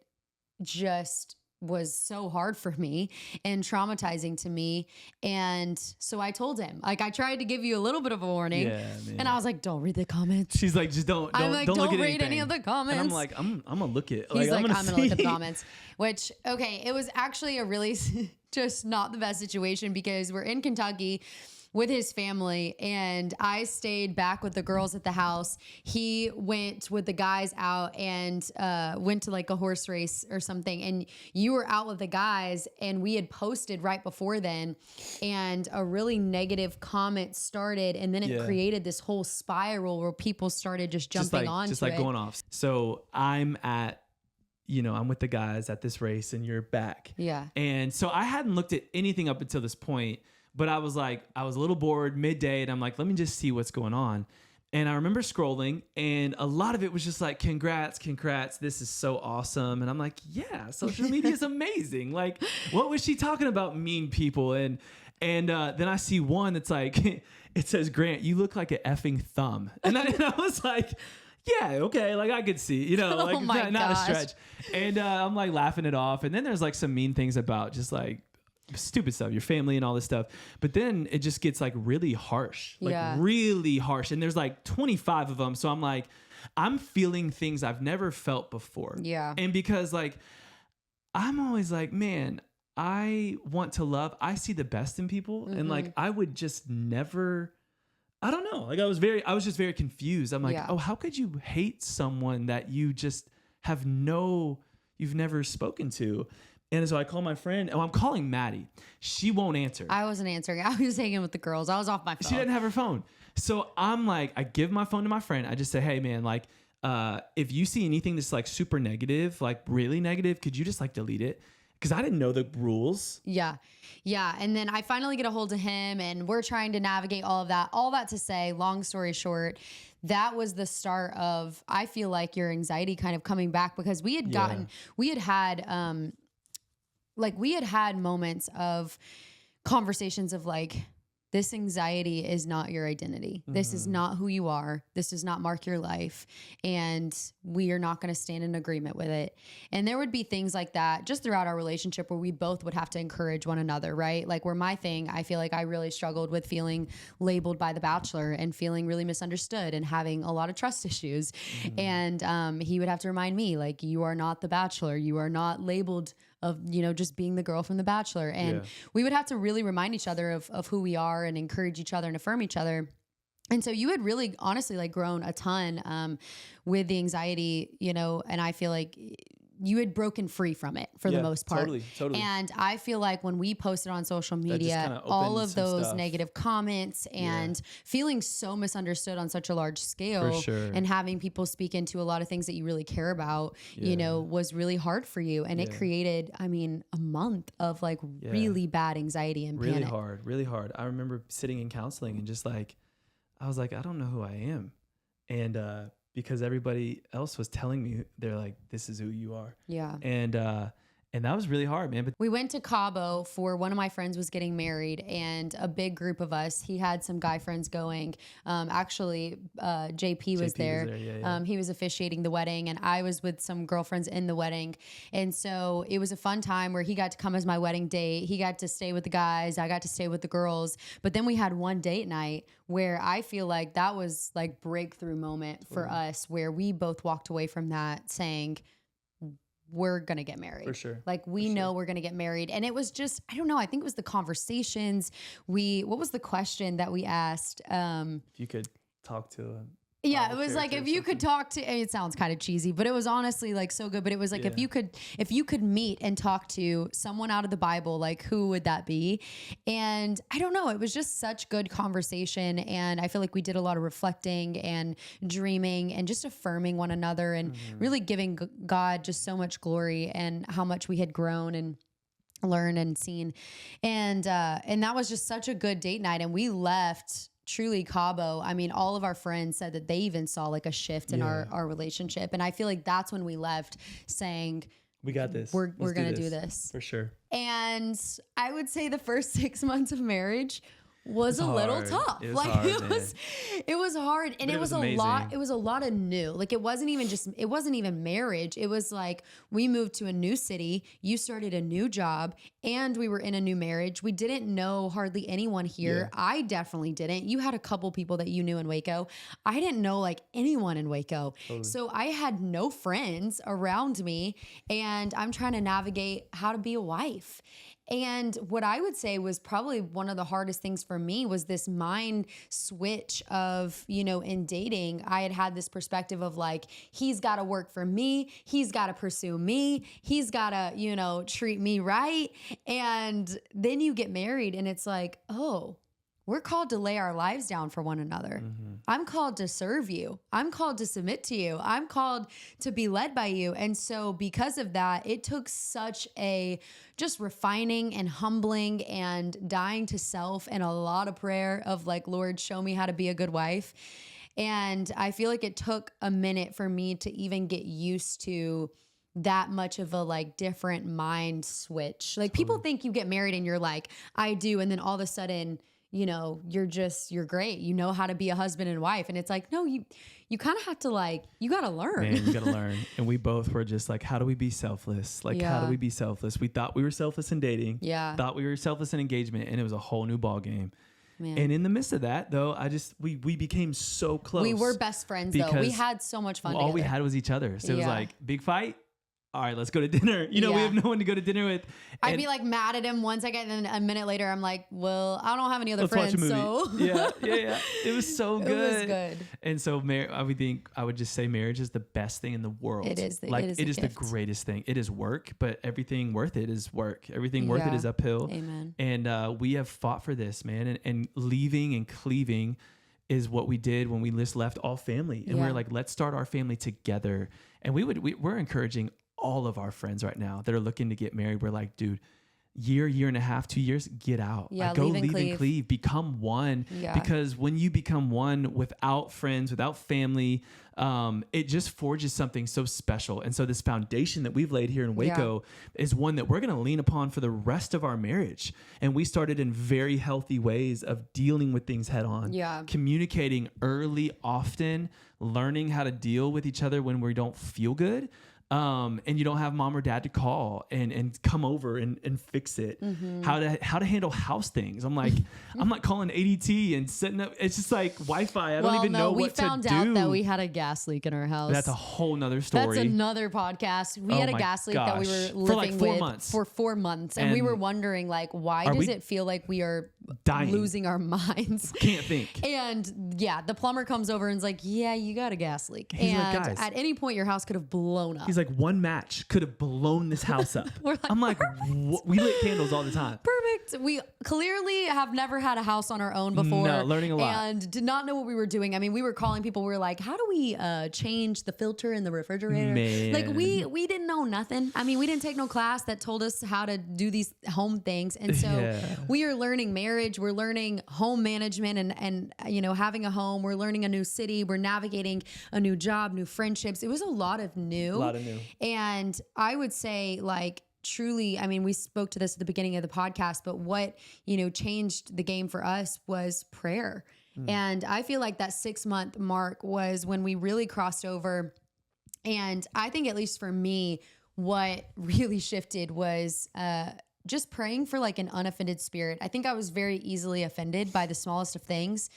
Speaker 2: just was so hard for me and traumatizing to me. And so I told him, like, I tried to give you a little bit of a warning.
Speaker 1: Yeah, man.
Speaker 2: And I was like, don't read the comments.
Speaker 1: She's like, just don't
Speaker 2: I'm like,
Speaker 1: look
Speaker 2: don't
Speaker 1: at
Speaker 2: read
Speaker 1: anything.
Speaker 2: any of the comments.
Speaker 1: And I'm like, I'm gonna look at.
Speaker 2: He's like, I'm gonna look at the
Speaker 1: see.
Speaker 2: comments. Which, okay, it was actually a really just not the best situation because we're in Kentucky with his family and I stayed back with the girls at the house. He went with the guys out and went to like a horse race or something. And you were out with the guys and we had posted right before then and a really negative comment started. And then it created this whole spiral where people started just jumping onto
Speaker 1: just like going off. So I'm with the guys at this race and you're back.
Speaker 2: Yeah.
Speaker 1: And so I hadn't looked at anything up until this point. But I was a little bored midday and I'm like, let me just see what's going on. And I remember scrolling and a lot of it was just like, congrats. This is so awesome. And I'm like, yeah, social media is amazing. Like, what was she talking about? Mean people. And then I see one that's like, it says, Grant, you look like an effing thumb. And I was like, yeah, okay. Like I could see, like not a stretch. And I'm like laughing it off. And then there's like some mean things about just like, stupid stuff, your family and all this stuff. But then it just gets like really harsh, really harsh. And there's like 25 of them. So I'm like, I'm feeling things I've never felt before.
Speaker 2: Yeah.
Speaker 1: And because like, I'm always like, man, I want to love. I see the best in people. And like, I would just never, I don't know. Like I was just very confused. I'm like, oh, how could you hate someone that you just you've never spoken to? And so I call my friend. Oh, I'm calling Maddie. She won't answer.
Speaker 2: I wasn't answering. I was hanging with the girls. I was off my phone.
Speaker 1: She didn't have her phone. So I'm like, I give my phone to my friend. I just say, hey man, like, if you see anything that's like super negative, like really negative, could you just like delete it? Because I didn't know the rules.
Speaker 2: Yeah. Yeah. And then I finally get a hold of him and we're trying to navigate all of that. All that to say, long story short, that was the start of, I feel like your anxiety kind of coming back because we had had moments of conversations of like, this anxiety is not your identity. This is not who you are. This does not mark your life. And we are not going to stand in agreement with it. And there would be things like that just throughout our relationship where we both would have to encourage one another, right? Like where my thing, I feel like I really struggled with feeling labeled by The Bachelor and feeling really misunderstood and having a lot of trust issues. And he would have to remind me, like, you are not The Bachelor. You are not labeled of, just being the girl from The Bachelor. And we would have to really remind each other of who we are and encourage each other and affirm each other. And so you had really honestly like grown a ton with the anxiety, and I feel like you had broken free from it for the most part.
Speaker 1: Totally.
Speaker 2: And I feel like when we posted on social media, all of those negative comments and feeling so misunderstood on such a large scale and having people speak into a lot of things that you really care about, was really hard for you. And it created, a month of like really bad anxiety and panic.
Speaker 1: Really hard. I remember sitting in counseling and just like, I was like, I don't know who I am. And, because everybody else was telling me, they're like, this is who you are. Yeah. And that was really hard, man. But
Speaker 2: we went to Cabo for one of my friends was getting married and a big group of us, he had some guy friends going. JP was there. He was officiating the wedding and I was with some girlfriends in the wedding. And so it was a fun time where he got to come as my wedding date. He got to stay with the guys. I got to stay with the girls. But then we had one date night where I feel like that was like breakthrough moment for us where we both walked away from that saying, we're going to get married.
Speaker 1: For sure.
Speaker 2: Like we know we're going to get married. And it was just, I don't know. I think it was the conversations. What was the question that we asked?
Speaker 1: If you could talk to him.
Speaker 2: Yeah, it was like if you could talk to, it sounds kind of cheesy, but it was honestly like so good. But it was like if you could meet and talk to someone out of the Bible, like who would that be? And I don't know, it was just such good conversation. And I feel like we did a lot of reflecting and dreaming and just affirming one another and really giving God just so much glory and how much we had grown and learned and seen. And that was just such a good date night. And we left truly Cabo. All of our friends said that they even saw like a shift in our relationship. And I feel like that's when we left saying,
Speaker 1: we got this.
Speaker 2: We're going to do this.
Speaker 1: For sure.
Speaker 2: And I would say the first 6 months of marriage was a little
Speaker 1: hard.
Speaker 2: tough.
Speaker 1: It was
Speaker 2: Like
Speaker 1: hard,
Speaker 2: it was hard, and
Speaker 1: But
Speaker 2: it was a
Speaker 1: amazing.
Speaker 2: lot. It was a lot of new. Like it wasn't even marriage. It was like we moved to a new city. You started a new job, and we were in a new marriage. We didn't know hardly anyone here.
Speaker 1: Yeah.
Speaker 2: I definitely didn't. You had a couple people that you knew in Waco. I didn't know like anyone in Waco. So I had no friends around me, and I'm trying to navigate how to be a wife. And what I would say was probably one of the hardest things for me was this mind switch of, in dating, I had this perspective of like, he's got to work for me. He's got to pursue me. He's got to, treat me right. And then you get married and it's like, oh, we're called to lay our lives down for one another.
Speaker 1: Mm-hmm.
Speaker 2: I'm called to serve you. I'm called to submit to you. I'm called to be led by you. And so because of that, it took such a just refining and humbling and dying to self and a lot of prayer of like, Lord, show me how to be a good wife. And I feel like it took a minute for me to even get used to that much of a like different mind switch. Like people think you get married and you're like, I do. And then all of a sudden, you're great. You know how to be a husband and wife. And it's like, no, you kind of have to you got to learn.
Speaker 1: Man, you got to learn. And we both were just like, how do we be selfless? Like, how do we be selfless? We thought we were selfless in dating.
Speaker 2: Yeah.
Speaker 1: Thought we were selfless in engagement. And it was a whole new ball game.
Speaker 2: Man.
Speaker 1: And in the midst of that, though, we became so close.
Speaker 2: We were best friends, though. We had so much fun
Speaker 1: all
Speaker 2: together.
Speaker 1: we had was each other. So it was
Speaker 2: Yeah.
Speaker 1: like, big fight. All right, let's go to dinner. We have no one to go to dinner with.
Speaker 2: I'd be like mad at him 1 second, and then a minute later, I'm like, well, I don't have any other
Speaker 1: Let's
Speaker 2: friends.
Speaker 1: watch a movie.
Speaker 2: So
Speaker 1: Yeah. It was so good.
Speaker 2: It was good.
Speaker 1: And so I would just say marriage is the best thing in the world.
Speaker 2: It is.
Speaker 1: It is the greatest thing. It is work, but everything worth it is work. Everything worth it is uphill.
Speaker 2: Amen.
Speaker 1: And we have fought for this, man. And leaving and cleaving is what we did when we just left all family. And we're like, let's start our family together. And we're encouraging all of our friends right now that are looking to get married. We're like, dude, year and a half, 2 years, get out.
Speaker 2: Yeah,
Speaker 1: go
Speaker 2: leave
Speaker 1: and cleave. Become one.
Speaker 2: Yeah.
Speaker 1: Because when you become one without friends, without family, it just forges something so special. And so this foundation that we've laid here in Waco is one that we're going to lean upon for the rest of our marriage. And we started in very healthy ways of dealing with things head on, communicating early, often, learning how to deal with each other when we don't feel good. And you don't have mom or dad to call and come over and fix it. Mm-hmm. How to handle house things. I'm like calling ADT and setting up. It's just like Wi-Fi. I don't even know what to do.
Speaker 2: We found out that we had a gas leak in our house.
Speaker 1: That's a whole nother story.
Speaker 2: That's another podcast. We had a gas leak that we were living
Speaker 1: for like 4
Speaker 2: with
Speaker 1: months.
Speaker 2: for 4 months. And we were wondering why does it feel like we are
Speaker 1: dying,
Speaker 2: losing our minds?
Speaker 1: Can't think.
Speaker 2: And the plumber comes over and is like, yeah, you got a gas leak.
Speaker 1: He's
Speaker 2: and
Speaker 1: like, guys,
Speaker 2: at any point your house could have blown up.
Speaker 1: He's like, one match could have blown this house up. I'm like, we lit candles all the time.
Speaker 2: Perfect. We clearly have never had a house on our own before.
Speaker 1: No, learning a lot.
Speaker 2: And did not know what we were doing. I mean, we were calling people. We were like, how do we change the filter in the refrigerator?
Speaker 1: Man.
Speaker 2: Like we didn't know nothing. I mean, we didn't take no class that told us how to do these home things. And so we are learning marriage. We're learning home management and having a home. We're learning a new city. We're navigating a new job, new friendships. It was a lot of new. And I would say truly, I mean, we spoke to this at the beginning of the podcast, but what, changed the game for us was prayer. And I feel like that 6-month mark was when we really crossed over. And I think, at least for me, what really shifted was, just praying for an unoffended spirit. I think I was very easily offended by the smallest of things.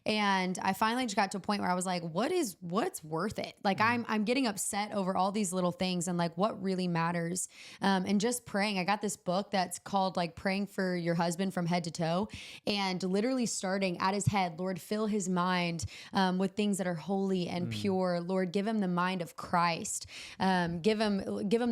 Speaker 2: And I finally just got to a point where I was like, what's worth it? I'm getting upset over all these little things and what really matters. And just praying. I got this book that's called Praying for Your Husband from Head to Toe, and literally starting at his head, Lord, fill his mind with things that are holy and pure. Lord, give him the mind of Christ. Give him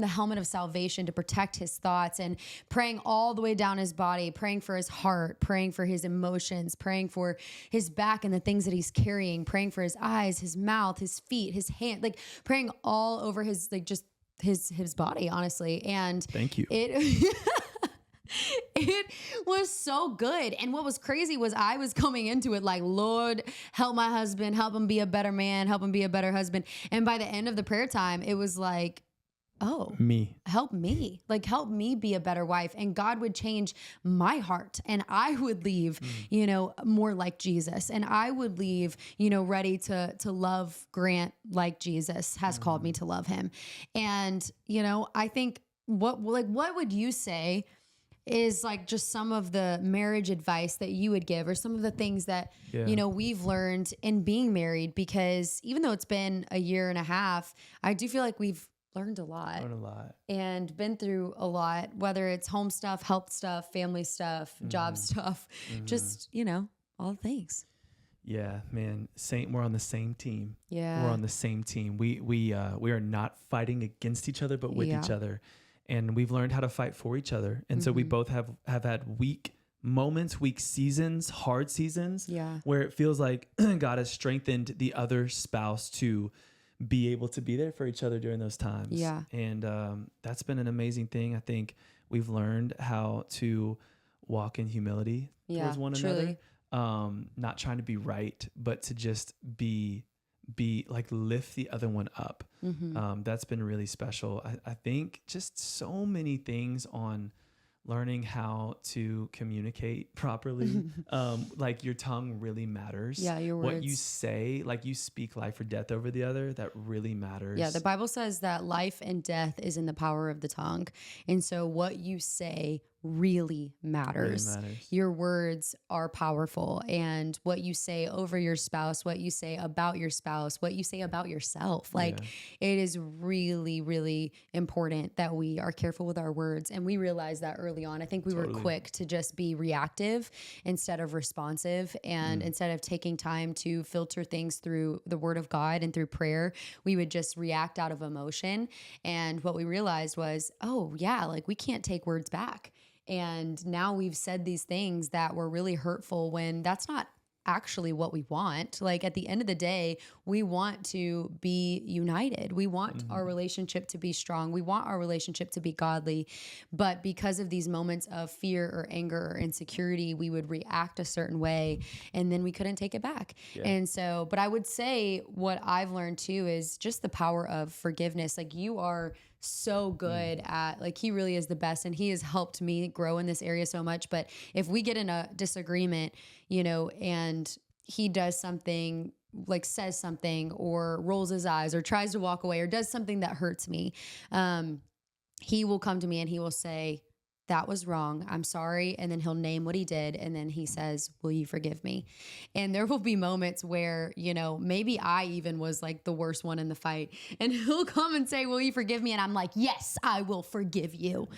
Speaker 2: the helmet of salvation to protect his thoughts, and praying all the way down his body, praying for his heart, praying for his emotions, praying for his back and the things that he's carrying, praying for his eyes, his mouth, his feet, his hand, praying all over his, just his body, honestly. And
Speaker 1: thank you.
Speaker 2: It was so good. And what was crazy was I was coming into it Lord, help my husband, help him be a better man, help him be a better husband. And by the end of the prayer time, it was oh,
Speaker 1: Me.
Speaker 2: help me, like help me be a better wife. And God would change my heart and I would leave, more like Jesus. And I would leave, ready to love Grant like Jesus has called me to love him. And, I think what would you say is like just some of the marriage advice that you would give, or some of the things that, we've learned in being married? Because even though it's been a year and a half, I do feel like we've learned a lot and been through a lot, whether it's home stuff, health stuff, family stuff, job stuff, just, all the things.
Speaker 1: Yeah, man. We're on the same team.
Speaker 2: Yeah.
Speaker 1: We're on the same team. We are not fighting against each other, but with each other. And we've learned how to fight for each other. And so we both have had weak moments, weak seasons, hard seasons, where it feels like God has strengthened the other spouse to be able to be there for each other during those times.
Speaker 2: Yeah.
Speaker 1: And that's been an amazing thing. I think we've learned how to walk in humility towards one another. Not trying to be right, but to just be like lift the other one up. That's been really special. I think just so many things on learning how to communicate properly. Like your tongue really matters.
Speaker 2: Yeah, your words.
Speaker 1: What you say, like you speak life or death over the other, that really matters.
Speaker 2: Yeah, the Bible says that life and death is in the power of the tongue. And so what you say really matters. Your words are powerful, and what you say over your spouse, what you say about your spouse, what you say about yourself, like it is really, really important that we are careful with our words. And we realized that early on. I think we were quick to just be reactive instead of responsive. And instead of taking time to filter things through the word of God and through prayer, we would just react out of emotion. And what we realized was, like we can't take words back. And now we've said these things that were really hurtful when that's not actually what we want. Like at the end of the day, we want to be united. We want our relationship to be strong. We want our relationship to be godly. But because of these moments of fear or anger or insecurity, we would react a certain way and then we couldn't take it back. And so, but I would say what I've learned too is just the power of forgiveness. Like you are so good at, like, he really is the best, and he has helped me grow in this area so much. But if we get in a disagreement, and he does something, like says something or rolls his eyes or tries to walk away or does something that hurts me, he will come to me and he will say, that was wrong. I'm sorry. And then he'll name what he did. And then he says, will you forgive me? And there will be moments where, maybe I even was like the worst one in the fight, and he'll come and say, will you forgive me? And I'm like, yes, I will forgive you.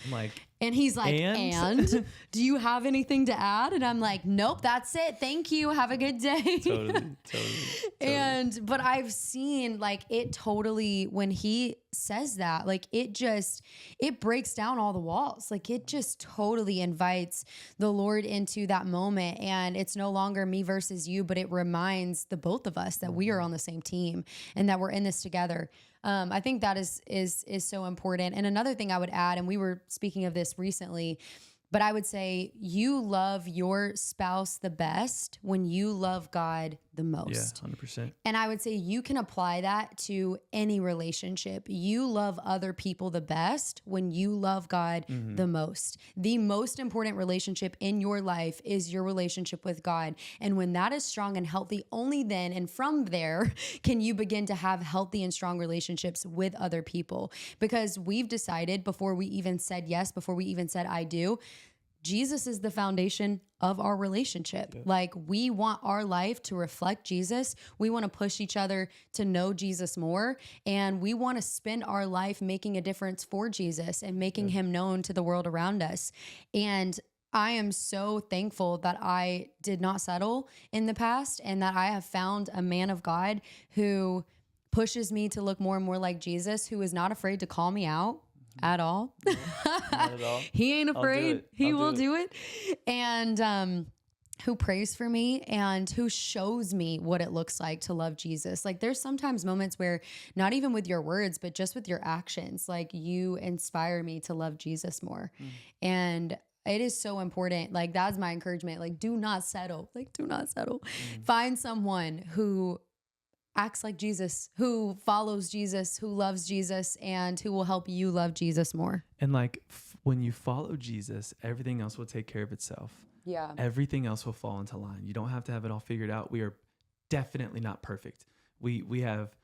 Speaker 2: And he's like, and do you have anything to add? And I'm like, nope, that's it. Thank you. Have a good day.
Speaker 1: Totally.
Speaker 2: But I've seen like it totally, when he says that, like it breaks down all the walls. Like it just totally invites the Lord into that moment. And it's no longer me versus you, but it reminds the both of us that we are on the same team and that we're in this together. I think that is so important. And another thing I would add, and we were speaking of this recently, but I would say you love your spouse the best when you love God the most.
Speaker 1: Yeah, 100%.
Speaker 2: And I would say you can apply that to any relationship. You love other people the best when you love God the most. The most important relationship in your life is your relationship with God. And when that is strong and healthy, only then and from there can you begin to have healthy and strong relationships with other people. Because we've decided before we even said yes, before we even said I do, Jesus is the foundation of our relationship. Yeah. Like we want our life to reflect Jesus. We want to push each other to know Jesus more. And we want to spend our life making a difference for Jesus and making him known to the world around us. And I am so thankful that I did not settle in the past and that I have found a man of God who pushes me to look more and more like Jesus, who is not afraid to call me out at all.
Speaker 1: No, not at all.
Speaker 2: He ain't afraid. He will do it. And who prays for me and who shows me what it looks like to love Jesus. Like there's sometimes moments where not even with your words, but just with your actions, like you inspire me to love Jesus more. And it is so important. Like that's my encouragement. Like do not settle. Find someone who acts like Jesus, who follows Jesus, who loves Jesus, and who will help you love Jesus more.
Speaker 1: And like when you follow Jesus, everything else will take care of itself.
Speaker 2: Yeah.
Speaker 1: Everything else will fall into line. You don't have to have it all figured out. We are definitely not perfect. We have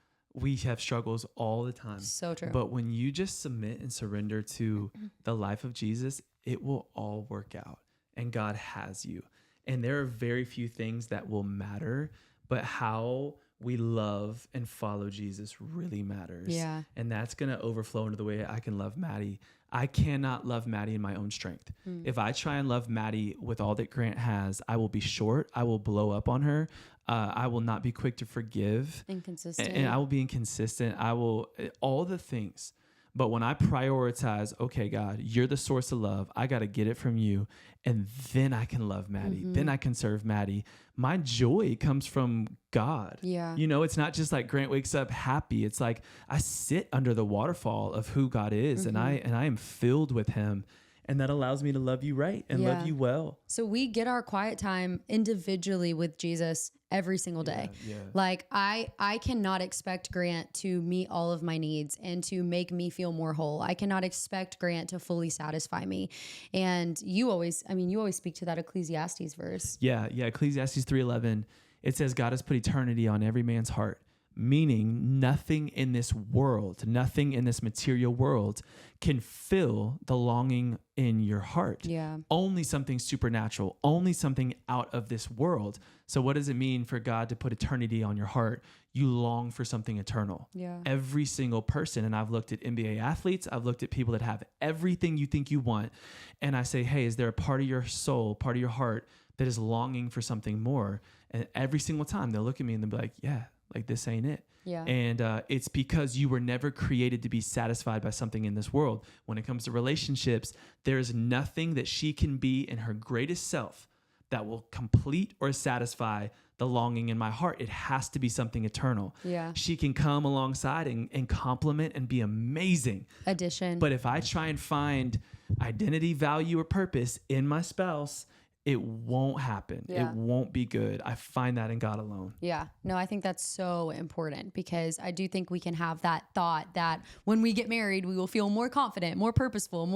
Speaker 1: struggles all the time.
Speaker 2: So true.
Speaker 1: But when you just submit and surrender to the life of Jesus, it will all work out. And God has you. And there are very few things that will matter, but how we love and follow Jesus really matters.
Speaker 2: Yeah.
Speaker 1: And that's going to overflow into the way I can love Maddie. I cannot love Maddie in my own strength. If I try and love Maddie with all that Grant has, I will be short. I will blow up on her. I will not be quick to forgive.
Speaker 2: Inconsistent.
Speaker 1: And I will be inconsistent. I will, all the things. But when I prioritize, okay, God, you're the source of love. I got to get it from you. And then I can love Maddie. Then I can serve Maddie. My joy comes from God.
Speaker 2: Yeah.
Speaker 1: You know, it's not just like Grant wakes up happy. It's like I sit under the waterfall of who God is and I am filled with him. And that allows me to love you right and love you well.
Speaker 2: So we get our quiet time individually with Jesus every single day.
Speaker 1: Yeah.
Speaker 2: Like I cannot expect Grant to meet all of my needs and to make me feel more whole. I cannot expect Grant to fully satisfy me. And you always speak to that Ecclesiastes verse.
Speaker 1: Yeah. Ecclesiastes 3:11, it says God has put eternity on every man's heart, meaning nothing in this world, nothing in this material world can fill the longing in your heart.
Speaker 2: Yeah.
Speaker 1: Only something supernatural, only something out of this world. So what does it mean for God to put eternity on your heart? You long for something eternal.
Speaker 2: Yeah.
Speaker 1: Every single person. And I've looked at NBA athletes. I've looked at people that have everything you think you want. And I say, hey, is there a part of your soul, part of your heart that is longing for something more? And every single time they'll look at me and they'll be like, yeah, like this ain't it.
Speaker 2: Yeah.
Speaker 1: And it's because you were never created to be satisfied by something in this world. When it comes to relationships, there is nothing that she can be in her greatest self that will complete or satisfy the longing in my heart. It has to be something eternal.
Speaker 2: Yeah.
Speaker 1: She can come alongside and complement and be amazing.
Speaker 2: Addition.
Speaker 1: But if I try and find identity, value, or purpose in my spouse, it won't happen.
Speaker 2: Yeah.
Speaker 1: It won't be good. I find that in God alone.
Speaker 2: Yeah. No, I think that's so important because I do think we can have that thought that when we get married, we will feel more confident, more purposeful,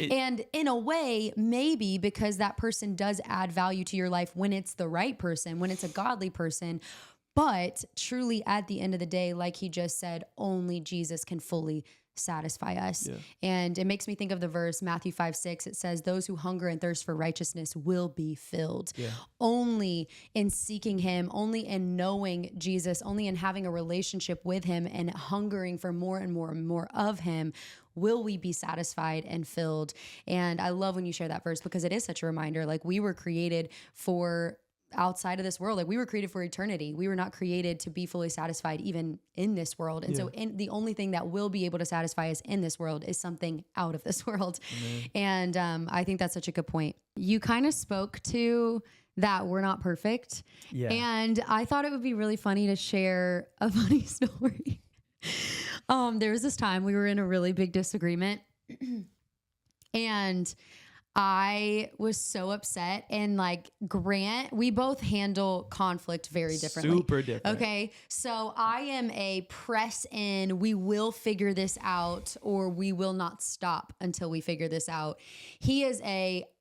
Speaker 2: and in a way, maybe because that person does add value to your life when it's the right person, when it's a godly person. But truly at the end of the day, like he just said, only Jesus can fully satisfy us. Yeah. And it makes me think of the verse, Matthew 5:6. It says, those who hunger and thirst for righteousness will be filled. Yeah. Only in seeking him, only in knowing Jesus, only in having a relationship with him and hungering for more and more and more of him will we be satisfied and filled. And I love when you share that verse because it is such a reminder. Like we were created for outside of this world. Like we were created for eternity. We were not created to be fully satisfied even in this world. And so the only thing that will be able to satisfy us in this world is something out of this world. And I think that's such a good point. You kind of spoke to that we're not perfect. Yeah. And I thought it would be really funny to share a funny story. There was this time we were in a really big disagreement and I was so upset, and like Grant, we both handle conflict very differently.
Speaker 1: Super different.
Speaker 2: Okay. So I am a press in, we will figure this out, or we will not stop until we figure this out. He is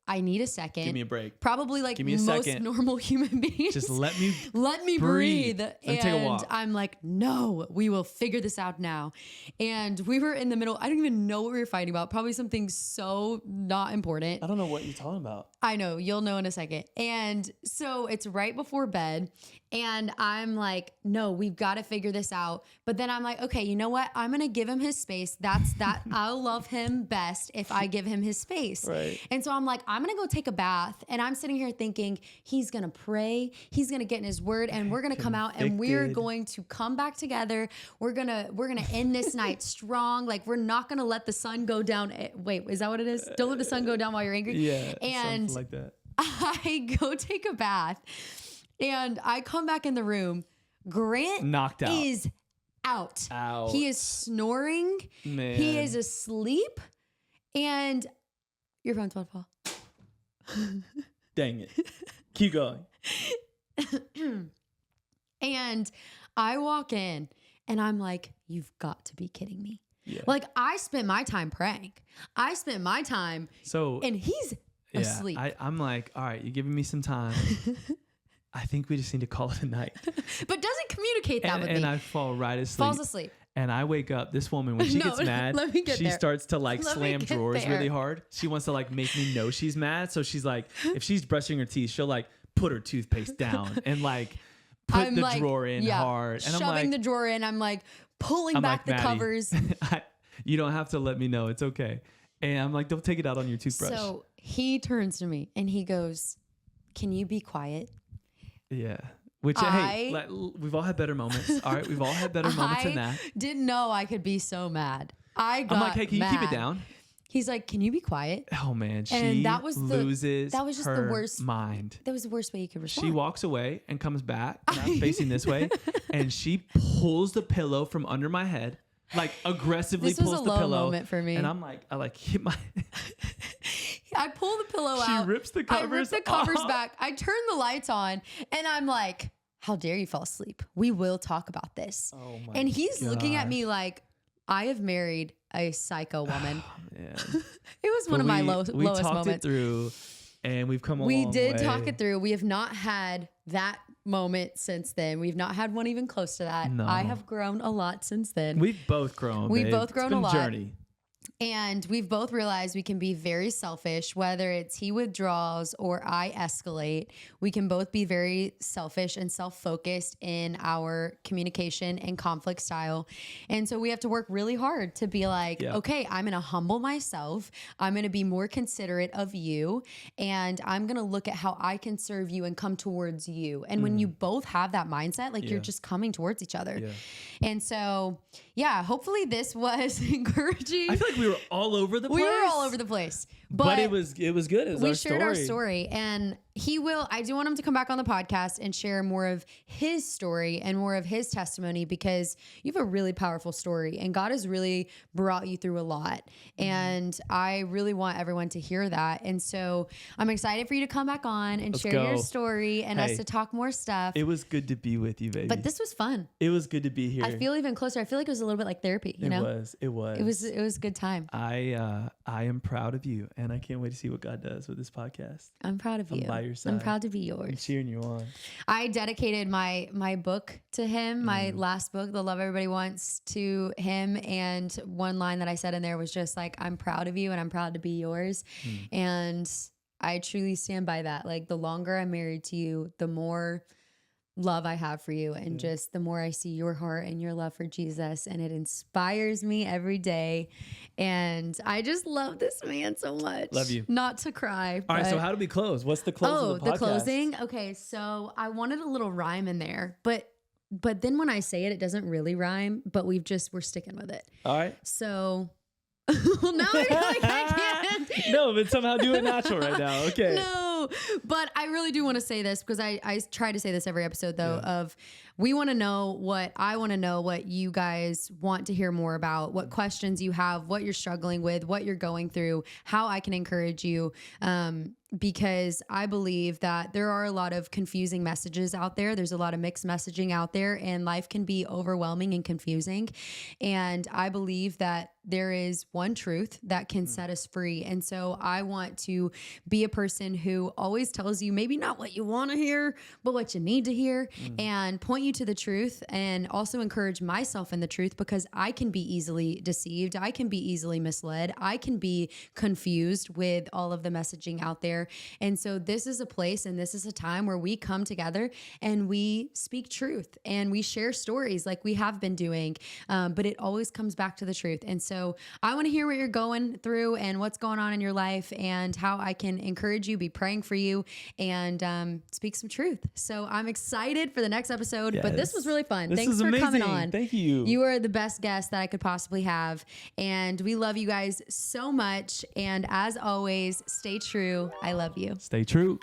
Speaker 2: I need a second.
Speaker 1: Give me a break.
Speaker 2: Probably like most normal human beings.
Speaker 1: Just let me
Speaker 2: breathe.
Speaker 1: And
Speaker 2: take
Speaker 1: a walk.
Speaker 2: I'm like, no, we will figure this out now. And we were in the middle. I don't even know what we were fighting about. Probably something so not important.
Speaker 1: I don't know what you're talking about.
Speaker 2: I know. You'll know in a second. And so it's right before bed. And I'm like, no, we've got to figure this out. But then I'm like, okay, you know what? I'm going to give him his space. That's that. I'll love him best if I give him his space.
Speaker 1: Right.
Speaker 2: And so I'm like, I'm going to go take a bath. And I'm sitting here thinking he's going to pray. He's going to get in his word and we're going to come out and we're going to come back together. We're going to end this night strong. Like we're not going to let the sun go down. Wait, is that what it is? Don't let the sun go down while you're angry.
Speaker 1: Yeah.
Speaker 2: And
Speaker 1: something like that.
Speaker 2: I go take a bath. And I come back in the room. Grant
Speaker 1: knocked out.
Speaker 2: Is out. He is snoring.
Speaker 1: Man.
Speaker 2: He is asleep. And your phone's about to fall.
Speaker 1: Dang it. Keep going.
Speaker 2: And I walk in and I'm like, you've got to be kidding me.
Speaker 1: Yeah.
Speaker 2: Like, I spent my time praying. I spent my time.
Speaker 1: So,
Speaker 2: and he's asleep.
Speaker 1: I'm like, all right, you're giving me some time. I think we just need to call it a night.
Speaker 2: But doesn't communicate that with me.
Speaker 1: And I fall right asleep.
Speaker 2: Falls asleep.
Speaker 1: And I wake up. This woman, when she gets mad, she starts to like slam drawers really hard. She wants to like make me know she's mad. So she's like, if she's brushing her teeth, she'll like put her toothpaste down and like put the drawer in hard. And
Speaker 2: shoving
Speaker 1: I'm like,
Speaker 2: the drawer in. I'm like pulling back the covers.
Speaker 1: You don't have to let me know. It's okay. And I'm like, don't take it out on your toothbrush.
Speaker 2: So he turns to me and he goes, can you be quiet?
Speaker 1: Yeah. Which, hey, we've all had better moments. All right. We've all had better moments than that.
Speaker 2: Didn't know I could be so mad. I'm
Speaker 1: like, hey, can you keep it down?
Speaker 2: He's like, can you be quiet?
Speaker 1: Oh, man.
Speaker 2: And that was
Speaker 1: loses
Speaker 2: that was just
Speaker 1: her
Speaker 2: the worst
Speaker 1: mind.
Speaker 2: That was the worst way you could respond.
Speaker 1: She walks away and comes back. And I'm facing this way. And she pulls the pillow from under my head. Like aggressively pulls the pillow.
Speaker 2: This was a low moment for me.
Speaker 1: And I'm like, I hit my...
Speaker 2: I pull the pillow out.
Speaker 1: She rips the covers
Speaker 2: I rip the covers back. I turn the lights on and I'm like, how dare you fall asleep? We will talk about this.
Speaker 1: Oh my
Speaker 2: and he's looking at me like, I have married a psycho woman.
Speaker 1: Oh, man.
Speaker 2: It was one of my lowest moments.
Speaker 1: We talked it through and we've come a long way.
Speaker 2: We did talk it through. We have not had that moment since then. We've not had one even close to that.
Speaker 1: No.
Speaker 2: I have grown a lot since then.
Speaker 1: We've both grown.
Speaker 2: We've both grown a lot.
Speaker 1: Journey.
Speaker 2: And we've both realized we can be very selfish, whether it's he withdraws or I escalate. We can both be very selfish and self-focused in our communication and conflict style. And so we have to work really hard to be like, okay, I'm going to humble myself. I'm going to be more considerate of you. And I'm going to look at how I can serve you and come towards you. And when you both have that mindset, like you're just coming towards each other.
Speaker 1: Yeah.
Speaker 2: And so, hopefully this was encouraging.
Speaker 1: I feel like we were all over the place.
Speaker 2: We were all over the place.
Speaker 1: But it was good. It was
Speaker 2: we shared our story. And I do want him to come back on the podcast and share more of his story and more of his testimony, because you have a really powerful story and God has really brought you through a lot. And I really want everyone to hear that. And so I'm excited for you to come back on and share your story and us to talk more stuff.
Speaker 1: It was good to be with you, baby.
Speaker 2: But this was fun.
Speaker 1: It was good to be here.
Speaker 2: I feel even closer. I feel like it was a little bit like therapy, you know?
Speaker 1: It was
Speaker 2: a good time.
Speaker 1: I am proud of you, and I can't wait to see what God does with this podcast.
Speaker 2: I'm proud of you.
Speaker 1: I'm by your side.
Speaker 2: I'm proud to be yours.
Speaker 1: I'm cheering you on.
Speaker 2: I dedicated my book to him, my last book, The Love Everybody Wants, to him. And one line that I said in there was just like, I'm proud of you and I'm proud to be yours. And I truly stand by that. Like, the longer I'm married to you, the more love I have for you, and just the more I see your heart and your love for Jesus, and it inspires me every day. And I just love this man so much.
Speaker 1: Love you.
Speaker 2: Not to cry.
Speaker 1: All right, so how do we close? What's the close of the podcast?
Speaker 2: The closing? Okay, so I wanted a little rhyme in there, but then when I say it, it doesn't really rhyme, but we're sticking with it.
Speaker 1: All right.
Speaker 2: So well, now I feel like I can't.
Speaker 1: No, but somehow do it natural right now. Okay.
Speaker 2: No, but I really do want to say this, because I try to say this every episode though, of I want to know what you guys want to hear more about, what questions you have, what you're struggling with, what you're going through, how I can encourage you. Because I believe that there are a lot of confusing messages out there. There's a lot of mixed messaging out there, and life can be overwhelming and confusing. And I believe that there is one truth that can set us free. And so I want to be a person who always tells you maybe not what you want to hear, but what you need to hear, and point you to the truth, and also encourage myself in the truth, because I can be easily deceived. I can be easily misled. I can be confused with all of the messaging out there. And so this is a place and this is a time where we come together and we speak truth and we share stories like we have been doing. But it always comes back to the truth. And so I want to hear what you're going through and what's going on in your life, and how I can encourage you, be praying for you, and speak some truth. So I'm excited for the next episode, but this was really fun. Thanks for coming on.
Speaker 1: Thank you.
Speaker 2: You are the best guest that I could possibly have. And we love you guys so much. And as always, stay true. I love you.
Speaker 1: Stay true.